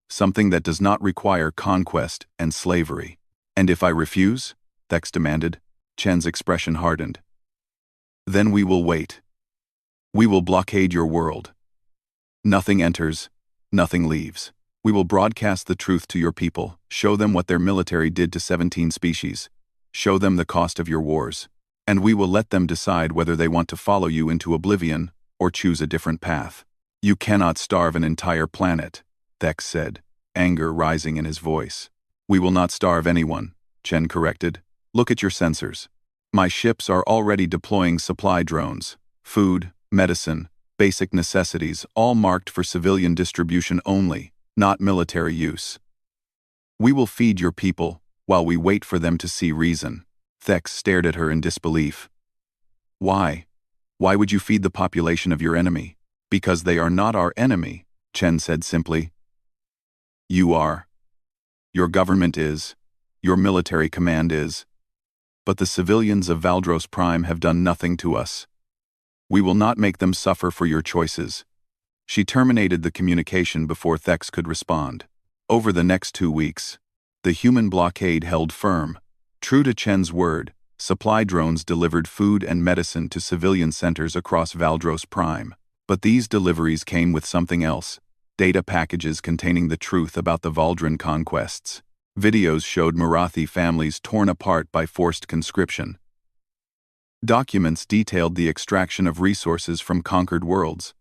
Something that does not require conquest and slavery." "And if I refuse?" Thex demanded. Chen's expression hardened. "Then we will wait. We will blockade your world. Nothing enters, nothing leaves. We will broadcast the truth to your people, show them what their military did to 17 species, show them the cost of your wars, and we will let them decide whether they want to follow you into oblivion or choose a different path." "You cannot starve an entire planet," Thex said, anger rising in his voice. "We will not starve anyone," Chen corrected. "Look at your sensors. My ships are already deploying supply drones, food, medicine, basic necessities, all marked for civilian distribution only, not military use. We will feed your people while we wait for them to see reason." Thex stared at her in disbelief. "Why? Why would you feed the population of your enemy?" "Because they are not our enemy," Chen said simply. "You are. Your government is. Your military command is. But the civilians of Valdros Prime have done nothing to us. We will not make them suffer for your choices." She terminated the communication before Thex could respond. Over the next 2 weeks, the human blockade held firm. True to Chen's word, supply drones delivered food and medicine to civilian centers across Valdros Prime. But these deliveries came with something else: data packages containing the truth about the Valdran conquests. Videos showed Marathi families torn apart by forced conscription. Documents detailed the extraction of resources from conquered worlds,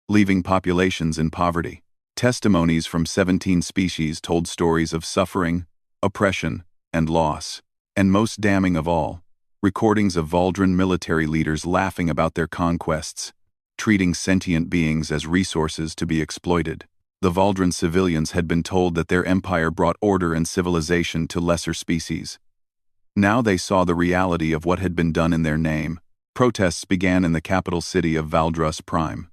leaving populations in poverty. Testimonies from 17 species told stories of suffering, oppression, and loss. And most damning of all, recordings of Valdran military leaders laughing about their conquests, treating sentient beings as resources to be exploited. The Valdran civilians had been told that their empire brought order and civilization to lesser species. Now they saw the reality of what had been done in their name. Protests began in the capital city of Valdros Prime.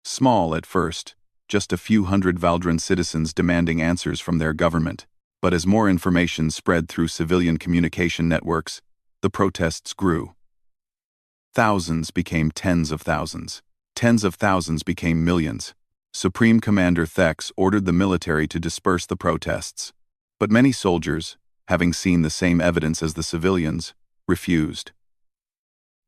Small at first, just a few hundred Valdran citizens demanding answers from their government. But as more information spread through civilian communication networks, the protests grew. Thousands became tens of thousands. Tens of thousands became millions. Supreme Commander Thex ordered the military to disperse the protests. But many soldiers, having seen the same evidence as the civilians, refused.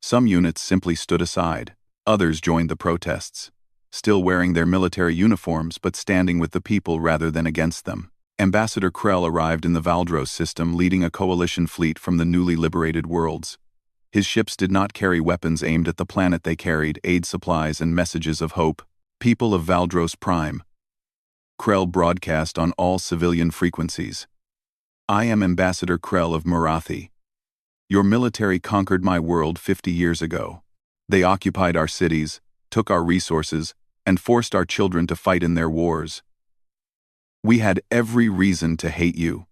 Some units simply stood aside. Others joined the protests, still wearing their military uniforms but standing with the people rather than against them. Ambassador Krell arrived in the Valdros system leading a coalition fleet from the newly liberated worlds. His ships did not carry weapons aimed at the planet. They carried aid supplies and messages of hope. People of Valdros Prime. Krell broadcast on all civilian frequencies. "I am Ambassador Krell of Marathi. Your military conquered my world 50 years ago. They occupied our cities, took our resources, and forced our children to fight in their wars. We had every reason to hate you."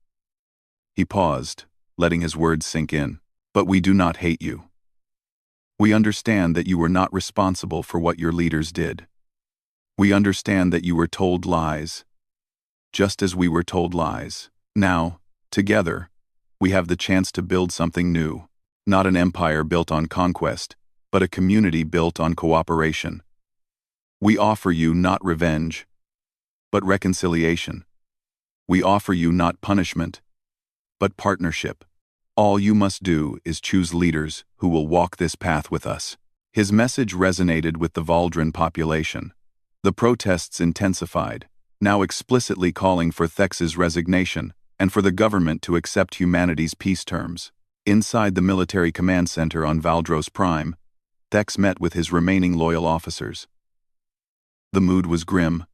He paused, letting his words sink in. "But we do not hate you. We understand that you were not responsible for what your leaders did. We understand that you were told lies, just as we were told lies. Now, together, we have the chance to build something new. Not an empire built on conquest, but a community built on cooperation. We offer you not revenge, but reconciliation. We offer you not punishment, but partnership. All you must do is choose leaders who will walk this path with us." His message resonated with the Valdrin population. The protests intensified, now explicitly calling for Thex's resignation and for the government to accept humanity's peace terms. Inside the military command center on Valdros Prime, Thex met with his remaining loyal officers. The mood was grim.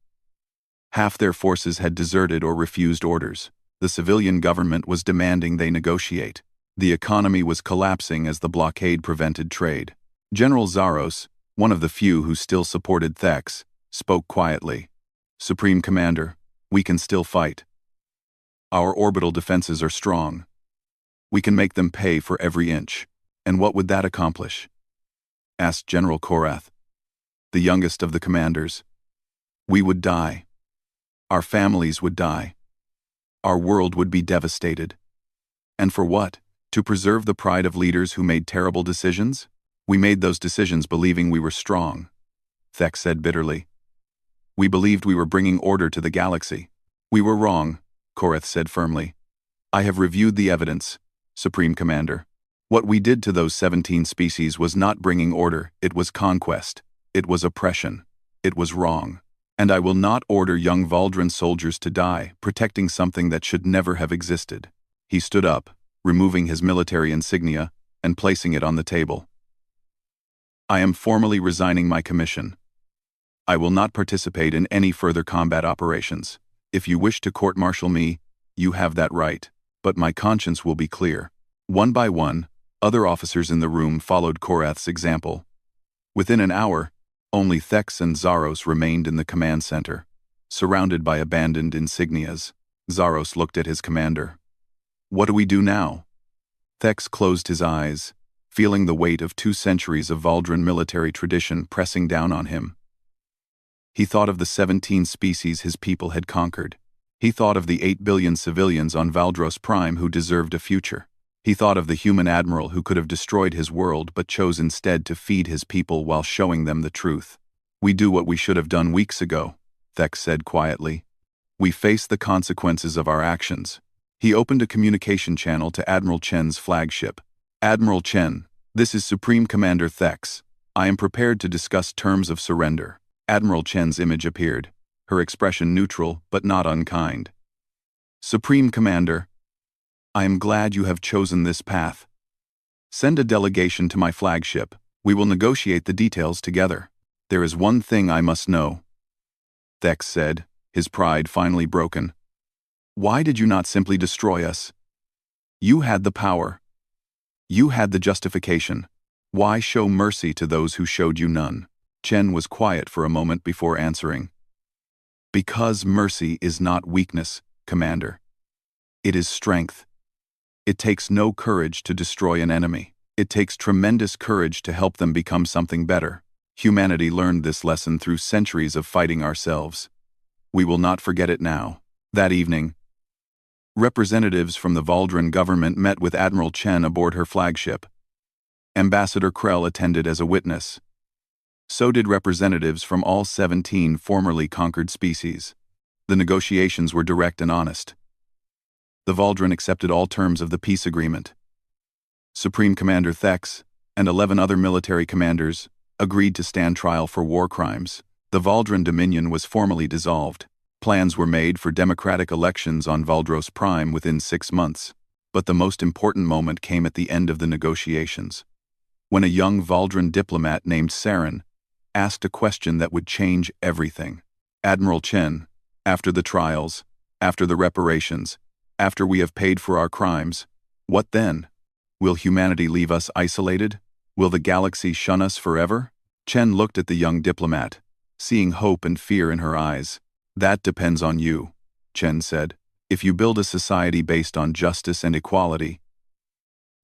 Half their forces had deserted or refused orders. The civilian government was demanding they negotiate. The economy was collapsing as the blockade prevented trade. General Zaros, one of the few who still supported Thex, spoke quietly. "Supreme Commander, we can still fight. Our orbital defenses are strong. We can make them pay for every inch." "And what would that accomplish?" asked General Korath, the youngest of the commanders. "We would die. Our families would die. Our world would be devastated. And for what? To preserve the pride of leaders who made terrible decisions? We made those decisions believing we were strong," Thex said bitterly. "We believed we were bringing order to the galaxy." "We were wrong," Korath said firmly. "I have reviewed the evidence, Supreme Commander. What we did to those 17 species was not bringing order, it was conquest. It was oppression. It was wrong. And I will not order young Valdrin soldiers to die, protecting something that should never have existed." He stood up, removing his military insignia and placing it on the table. "I am formally resigning my commission. I will not participate in any further combat operations. If you wish to court-martial me, you have that right, but my conscience will be clear." One by one, other officers in the room followed Korath's example. Within an hour, only Thex and Zaros remained in the command center, surrounded by abandoned insignias. Zaros looked at his commander. "What do we do now?" Thex closed his eyes, feeling the weight of 2 centuries of Valdrin military tradition pressing down on him. He thought of the 17 species his people had conquered. He thought of the 8 billion civilians on Valdros Prime who deserved a future. He thought of the human admiral who could have destroyed his world but chose instead to feed his people while showing them the truth. "We do what we should have done weeks ago," Thex said quietly. "We face the consequences of our actions." He opened a communication channel to Admiral Chen's flagship. "Admiral Chen, this is Supreme Commander Thex. I am prepared to discuss terms of surrender." Admiral Chen's image appeared, her expression neutral but not unkind. "Supreme Commander, I am glad you have chosen this path. Send a delegation to my flagship. We will negotiate the details together." "There is one thing I must know," Thex said, his pride finally broken. "Why did you not simply destroy us? You had the power. You had the justification. Why show mercy to those who showed you none?" Chen was quiet for a moment before answering. "Because mercy is not weakness, Commander. It is strength. It takes no courage to destroy an enemy. It takes tremendous courage to help them become something better. Humanity learned this lesson through centuries of fighting ourselves. We will not forget it now." That evening, representatives from the Valdrin government met with Admiral Chen aboard her flagship. Ambassador Krell attended as a witness. So did representatives from all 17 formerly conquered species. The negotiations were direct and honest. The Valdrin accepted all terms of the peace agreement. Supreme Commander Thex and 11 other military commanders agreed to stand trial for war crimes. The Valdrin Dominion was formally dissolved. Plans were made for democratic elections on Valdros Prime within 6 months. But the most important moment came at the end of the negotiations, when a young Valdrin diplomat named Saren asked a question that would change everything. "Admiral Chen, after the trials, after the reparations, after we have paid for our crimes, what then? Will humanity leave us isolated? Will the galaxy shun us forever?" Chen looked at the young diplomat, seeing hope and fear in her eyes. "That depends on you," Chen said. "If you build a society based on justice and equality,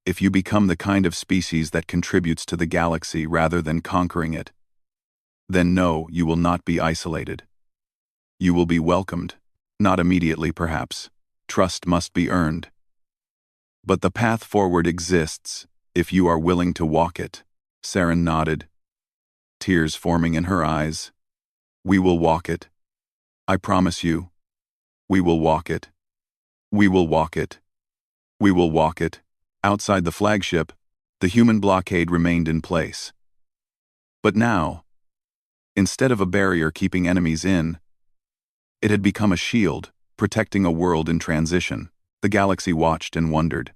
if you become the kind of species that contributes to the galaxy rather than conquering it, then no, you will not be isolated. You will be welcomed. Not immediately, perhaps. Trust must be earned. But the path forward exists, if you are willing to walk it." Saren nodded, tears forming in her eyes. "We will walk it. I promise you. We will walk it. We will walk it. We will walk it." Outside the flagship, the human blockade remained in place. But now, instead of a barrier keeping enemies in, it had become a shield, protecting a world in transition. The galaxy watched and wondered.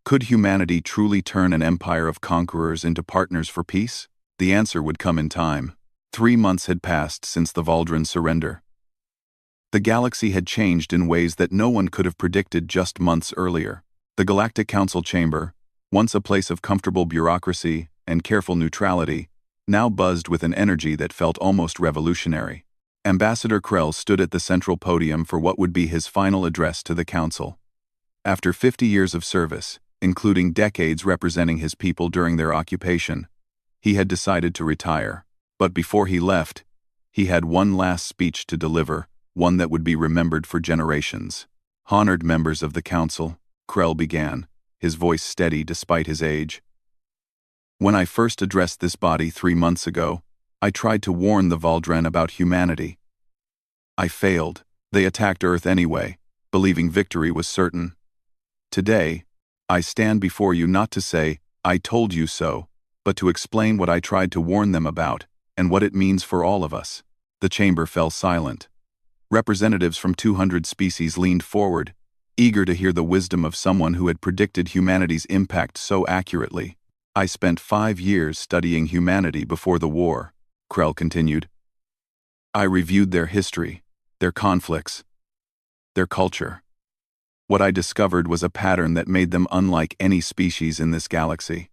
Could humanity truly turn an empire of conquerors into partners for peace? The answer would come in time. 3 months had passed since the Valdran surrender. The galaxy had changed in ways that no one could have predicted just months earlier. The Galactic Council chamber, once a place of comfortable bureaucracy and careful neutrality, now buzzed with an energy that felt almost revolutionary. Ambassador Krell stood at the central podium for what would be his final address to the Council. After 50 years of service, including decades representing his people during their occupation, he had decided to retire. But before he left, he had one last speech to deliver, one that would be remembered for generations. "Honored members of the Council," Krell began, his voice steady despite his age. "When I first addressed this body 3 months ago, I tried to warn the Valdran about humanity. I failed. They attacked Earth anyway, believing victory was certain. Today, I stand before you not to say, 'I told you so,' but to explain what I tried to warn them about, and what it means for all of us." The chamber fell silent. Representatives from 200 species leaned forward, eager to hear the wisdom of someone who had predicted humanity's impact so accurately. "I spent 5 years studying humanity before the war," Krell continued. "I reviewed their history, their conflicts, their culture. What I discovered was a pattern that made them unlike any species in this galaxy.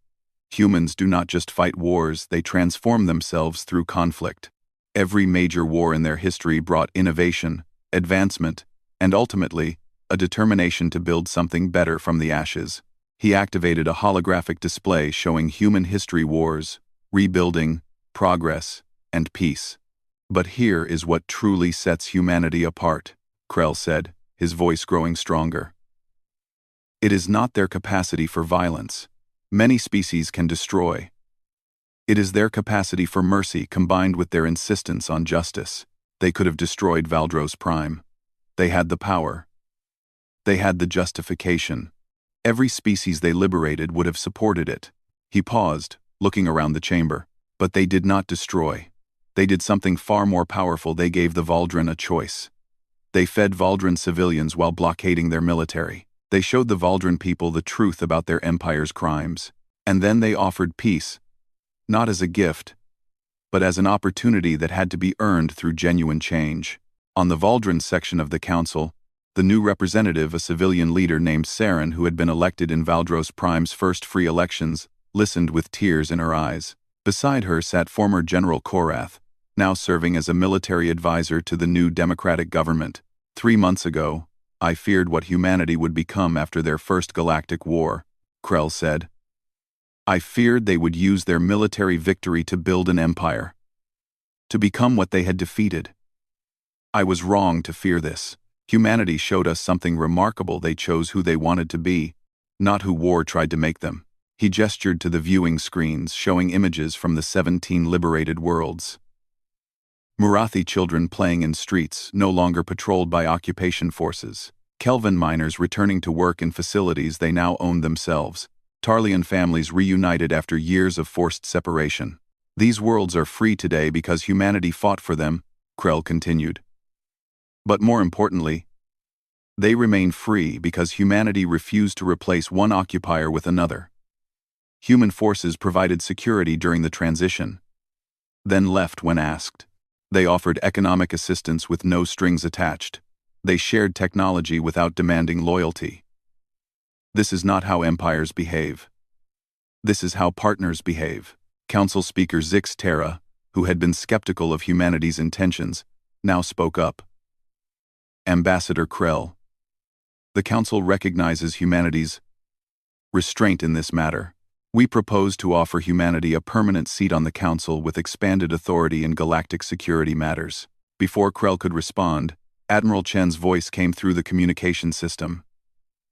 Humans do not just fight wars, they transform themselves through conflict. Every major war in their history brought innovation, advancement, and ultimately, a determination to build something better from the ashes." He activated a holographic display showing human history wars, rebuilding, progress, and peace. "But here is what truly sets humanity apart," Krell said, his voice growing stronger. "It is not their capacity for violence. Many species can destroy. It is their capacity for mercy combined with their insistence on justice. They could have destroyed Valdros Prime. They had the power. They had the justification. Every species they liberated would have supported it." He paused, looking around the chamber. "But they did not destroy. They did something far more powerful. They gave the Valdran a choice. They fed Valdran civilians while blockading their military. They showed the Valdran people the truth about their empire's crimes. And then they offered peace, not as a gift, but as an opportunity that had to be earned through genuine change." On the Valdran section of the Council, the new representative, a civilian leader named Saren, who had been elected in Valdros Prime's first free elections, listened with tears in her eyes. Beside her sat former General Korath, now serving as a military advisor to the new democratic government. 3 months ago, I feared what humanity would become after their first galactic war, Krell said. I feared they would use their military victory to build an empire, to become what they had defeated. I was wrong to fear this. Humanity showed us something remarkable. They chose who they wanted to be, not who war tried to make them. He gestured to the viewing screens showing images from the 17 liberated worlds. Marathi children playing in streets, no longer patrolled by occupation forces. Kelvin miners returning to work in facilities they now owned themselves. Tarlian families reunited after years of forced separation. These worlds are free today because humanity fought for them, Krell continued. But more importantly, they remain free because humanity refused to replace one occupier with another. Human forces provided security during the transition, then left when asked. They offered economic assistance with no strings attached. They shared technology without demanding loyalty. This is not how empires behave. This is how partners behave. Council Speaker Zix Terra, who had been skeptical of humanity's intentions, now spoke up. Ambassador Krell. The Council recognizes humanity's restraint in this matter. We propose to offer humanity a permanent seat on the Council with expanded authority in galactic security matters. Before Krell could respond, Admiral Chen's voice came through the communication system.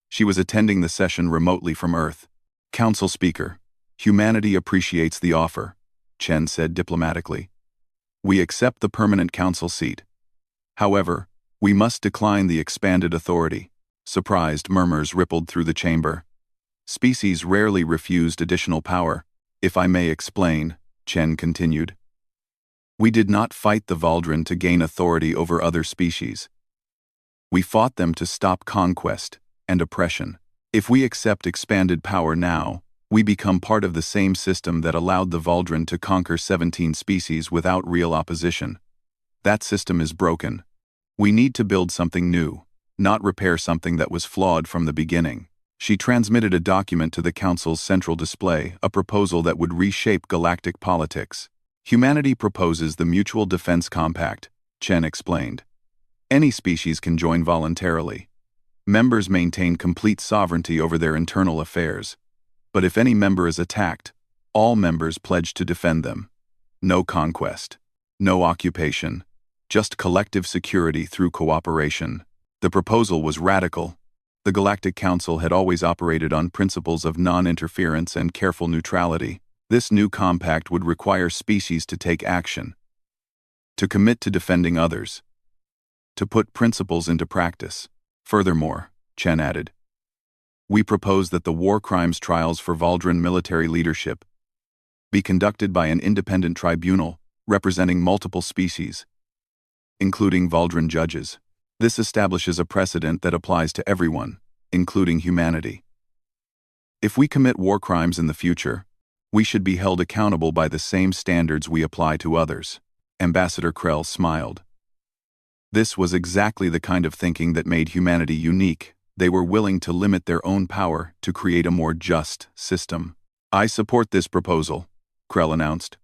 She was attending the session remotely from Earth. Council Speaker, humanity appreciates the offer, Chen said diplomatically. We accept the permanent council seat. However, we must decline the expanded authority. Surprised murmurs rippled through the chamber. Species rarely refused additional power. If I may explain, Chen continued. We did not fight the Valdren to gain authority over other species. We fought them to stop conquest and oppression. If we accept expanded power now, we become part of the same system that allowed the Valdren to conquer 17 species without real opposition. That system is broken. We need to build something new, not repair something that was flawed from the beginning. She transmitted a document to the Council's central display, a proposal that would reshape galactic politics. Humanity proposes the Mutual Defense Compact, Chen explained. Any species can join voluntarily. Members maintain complete sovereignty over their internal affairs. But if any member is attacked, all members pledge to defend them. No conquest. No occupation. Just collective security through cooperation. The proposal was radical. The Galactic Council had always operated on principles of non-interference and careful neutrality. This new compact would require species to take action, to commit to defending others, to put principles into practice. Furthermore, Chen added, we propose that the war crimes trials for Valdren military leadership be conducted by an independent tribunal representing multiple species, including Valdren judges. This establishes a precedent that applies to everyone, including humanity. If we commit war crimes in the future, we should be held accountable by the same standards we apply to others. Ambassador Krell smiled. This was exactly the kind of thinking that made humanity unique. They were willing to limit their own power to create a more just system. I support this proposal, Krell announced.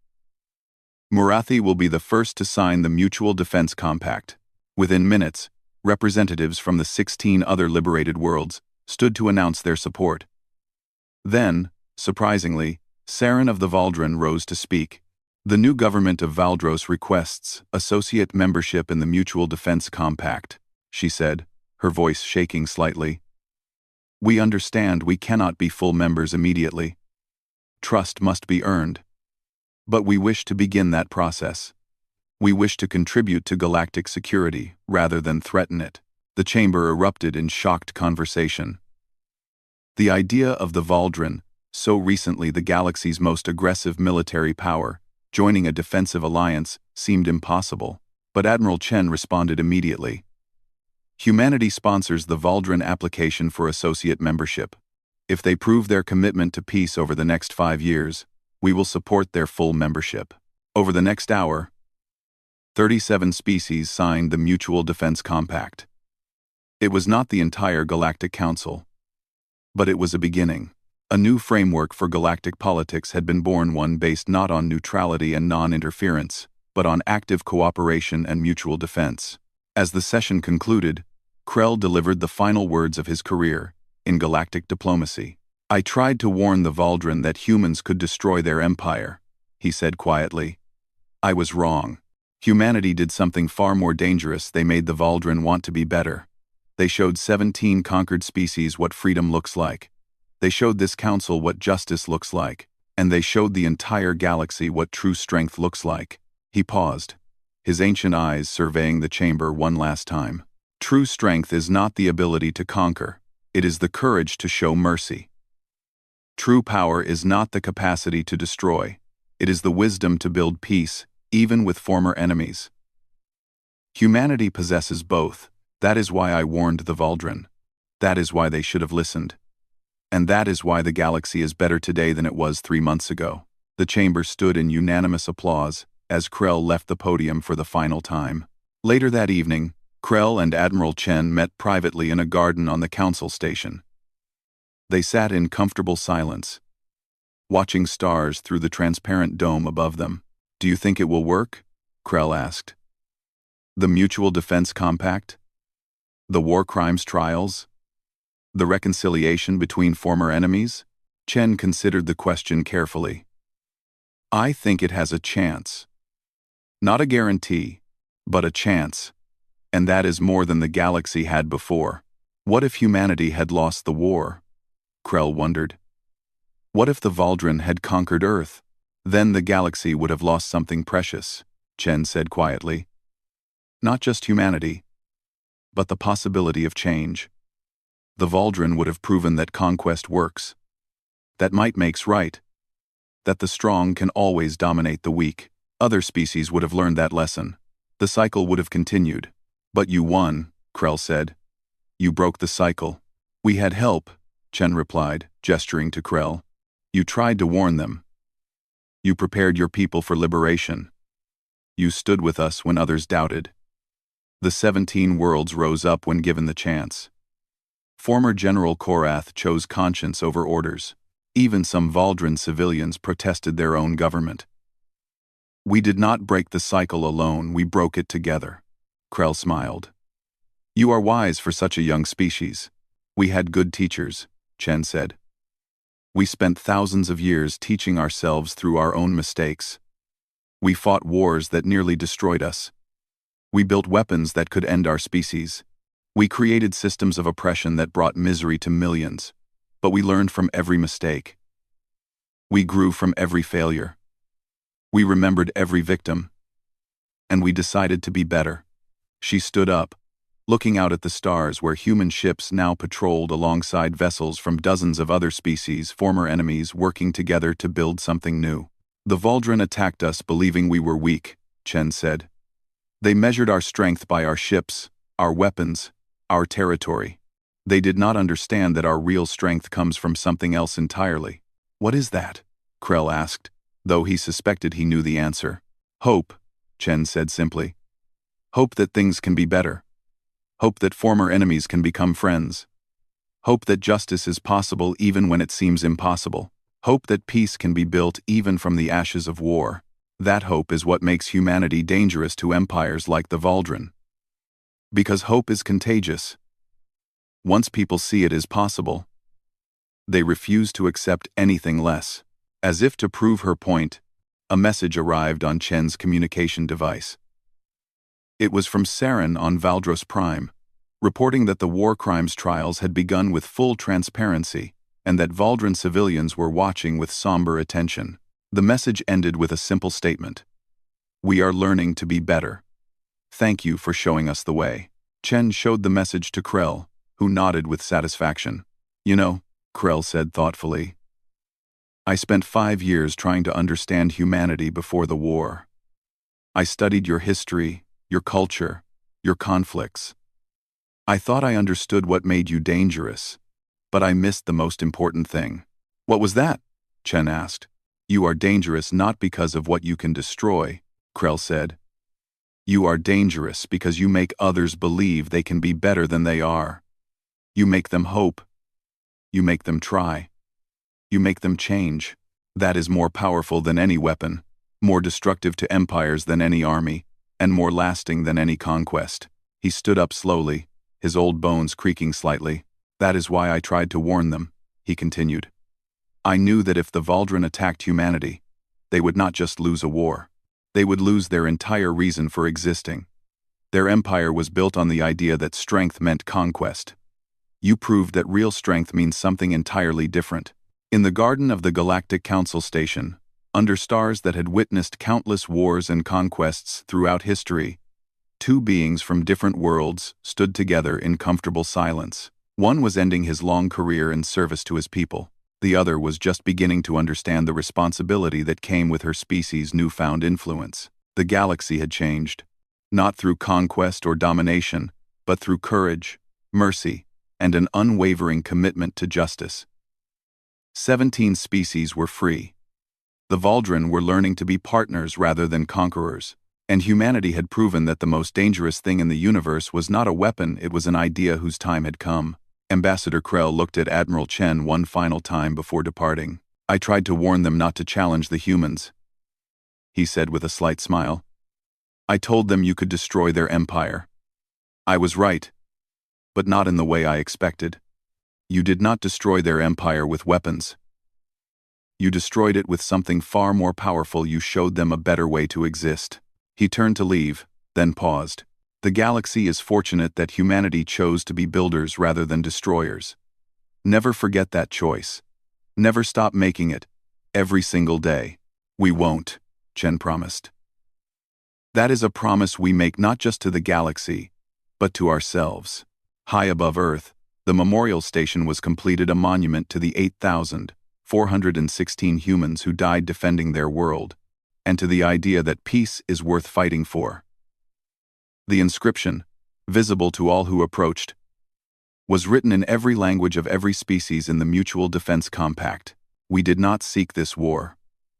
Murathi will be the first to sign the Mutual Defense Compact. Within minutes, representatives from the 16 other liberated worlds stood to announce their support. Then, surprisingly, Saren of the Valdren rose to speak. The new government of Valdros requests associate membership in the Mutual Defense Compact, she said, her voice shaking slightly. We understand we cannot be full members immediately. Trust must be earned. But we wish to begin that process. We wish to contribute to galactic security rather than threaten it. The chamber erupted in shocked conversation. The idea of the Valdren, so recently the galaxy's most aggressive military power, joining a defensive alliance, seemed impossible. But Admiral Chen responded immediately. Humanity sponsors the Valdren application for associate membership. If they prove their commitment to peace over the next 5 years, we will support their full membership. Over the next hour, 37 species signed the Mutual Defense Compact. It was not the entire Galactic Council, but it was a beginning. A new framework for galactic politics had been born, one based not on neutrality and non-interference, but on active cooperation and mutual defense. As the session concluded, Krell delivered the final words of his career in galactic diplomacy. I tried to warn the Valdren that humans could destroy their empire, he said quietly. I was wrong. Humanity did something far more dangerous. They made the Valdren want to be better. They showed 17 conquered species what freedom looks like. They showed this council what justice looks like. And they showed the entire galaxy what true strength looks like. He paused, his ancient eyes surveying the chamber one last time. True strength is not the ability to conquer. It is the courage to show mercy. True power is not the capacity to destroy. It is the wisdom to build peace, even with former enemies. Humanity possesses both. That is why I warned the Valdren. That is why they should have listened. And that is why the galaxy is better today than it was 3 months ago. The chamber stood in unanimous applause as Krell left the podium for the final time. Later that evening, Krell and Admiral Chen met privately in a garden on the council station. They sat in comfortable silence, watching stars through the transparent dome above them. Do you think it will work? Krell asked. The Mutual Defense Compact? The war crimes trials? The reconciliation between former enemies? Chen considered the question carefully. I think it has a chance. Not a guarantee, but a chance. And that is more than the galaxy had before. What if humanity had lost the war? Krell wondered. What if the Valdren had conquered Earth? Then the galaxy would have lost something precious, Chen said quietly. Not just humanity, but the possibility of change. The Valdren would have proven that conquest works, that might makes right, that the strong can always dominate the weak. Other species would have learned that lesson. The cycle would have continued. But you won, Krell said. You broke the cycle. We had help, Chen replied, gesturing to Krell. You tried to warn them. You prepared your people for liberation. You stood with us when others doubted. The 17 worlds rose up when given the chance. Former General Korath chose conscience over orders. Even some Valdren civilians protested their own government. We did not break the cycle alone, we broke it together. Krell smiled. You are wise for such a young species. We had good teachers, Chen said. We spent thousands of years teaching ourselves through our own mistakes. We fought wars that nearly destroyed us. We built weapons that could end our species. We created systems of oppression that brought misery to millions, but we learned from every mistake. We grew from every failure. We remembered every victim. And we decided to be better. She stood up, looking out at the stars where human ships now patrolled alongside vessels from dozens of other species, former enemies working together to build something new. The Valdren attacked us believing we were weak, Chen said. They measured our strength by our ships, our weapons, our territory. They did not understand that our real strength comes from something else entirely. What is that? Krell asked, though he suspected he knew the answer. Hope, Chen said simply. Hope that things can be better. Hope that former enemies can become friends. Hope that justice is possible even when it seems impossible. Hope that peace can be built even from the ashes of war. That hope is what makes humanity dangerous to empires like the Valdren. Because hope is contagious. Once people see it is possible, they refuse to accept anything less. As if to prove her point, a message arrived on Chen's communication device. It was from Saren on Valdros Prime, reporting that the war crimes trials had begun with full transparency and that Valdren civilians were watching with somber attention. The message ended with a simple statement. We are learning to be better. Thank you for showing us the way. Chen showed the message to Krell, who nodded with satisfaction. You know, Krell said thoughtfully, I spent 5 years trying to understand humanity before the war. I studied your history, your culture, your conflicts. I thought I understood what made you dangerous, but I missed the most important thing. What was that? Chen asked. You are dangerous not because of what you can destroy, Krell said. You are dangerous because you make others believe they can be better than they are. You make them hope. You make them try. You make them change. That is more powerful than any weapon, more destructive to empires than any army, and more lasting than any conquest. He stood up slowly, his old bones creaking slightly. That is why I tried to warn them, he continued. I knew that if the Valdren attacked humanity, they would not just lose a war. They would lose their entire reason for existing. Their empire was built on the idea that strength meant conquest. You proved that real strength means something entirely different. In the garden of the Galactic Council Station, under stars that had witnessed countless wars and conquests throughout history, 2 beings from different worlds stood together in comfortable silence. One was ending his long career in service to his people. The other was just beginning to understand the responsibility that came with her species' newfound influence. The galaxy had changed, not through conquest or domination, but through courage, mercy, and an unwavering commitment to justice. 17 species were free. The Valdren were learning to be partners rather than conquerors, and humanity had proven that the most dangerous thing in the universe was not a weapon, it was an idea whose time had come. Ambassador Krell looked at Admiral Chen one final time before departing. I tried to warn them not to challenge the humans. he said with a slight smile. I told them you could destroy their empire. I was right, but not in the way I expected. You did not destroy their empire with weapons. You destroyed it with something far more powerful. You showed them a better way to exist. He turned to leave, then paused. The galaxy is fortunate that humanity chose to be builders rather than destroyers. Never forget that choice. Never stop making it. Every single day. We won't, Chen promised. That is a promise we make not just to the galaxy, but to ourselves. High above Earth, the memorial station was completed, a monument to the 8,416 humans who died defending their world, and to the idea that peace is worth fighting for. The inscription, visible to all who approached, was written in every language of every species in the Mutual Defense Compact. We did not seek this war.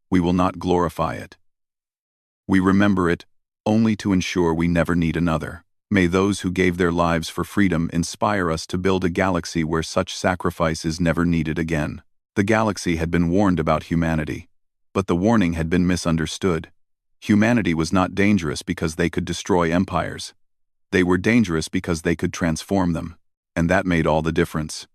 We will not glorify it. We remember it only to ensure we never need another. May those who gave their lives for freedom inspire us to build a galaxy where such sacrifice is never needed again. The galaxy had been warned about humanity, but the warning had been misunderstood. Humanity was not dangerous because they could destroy empires. They were dangerous because they could transform them, and that made all the difference.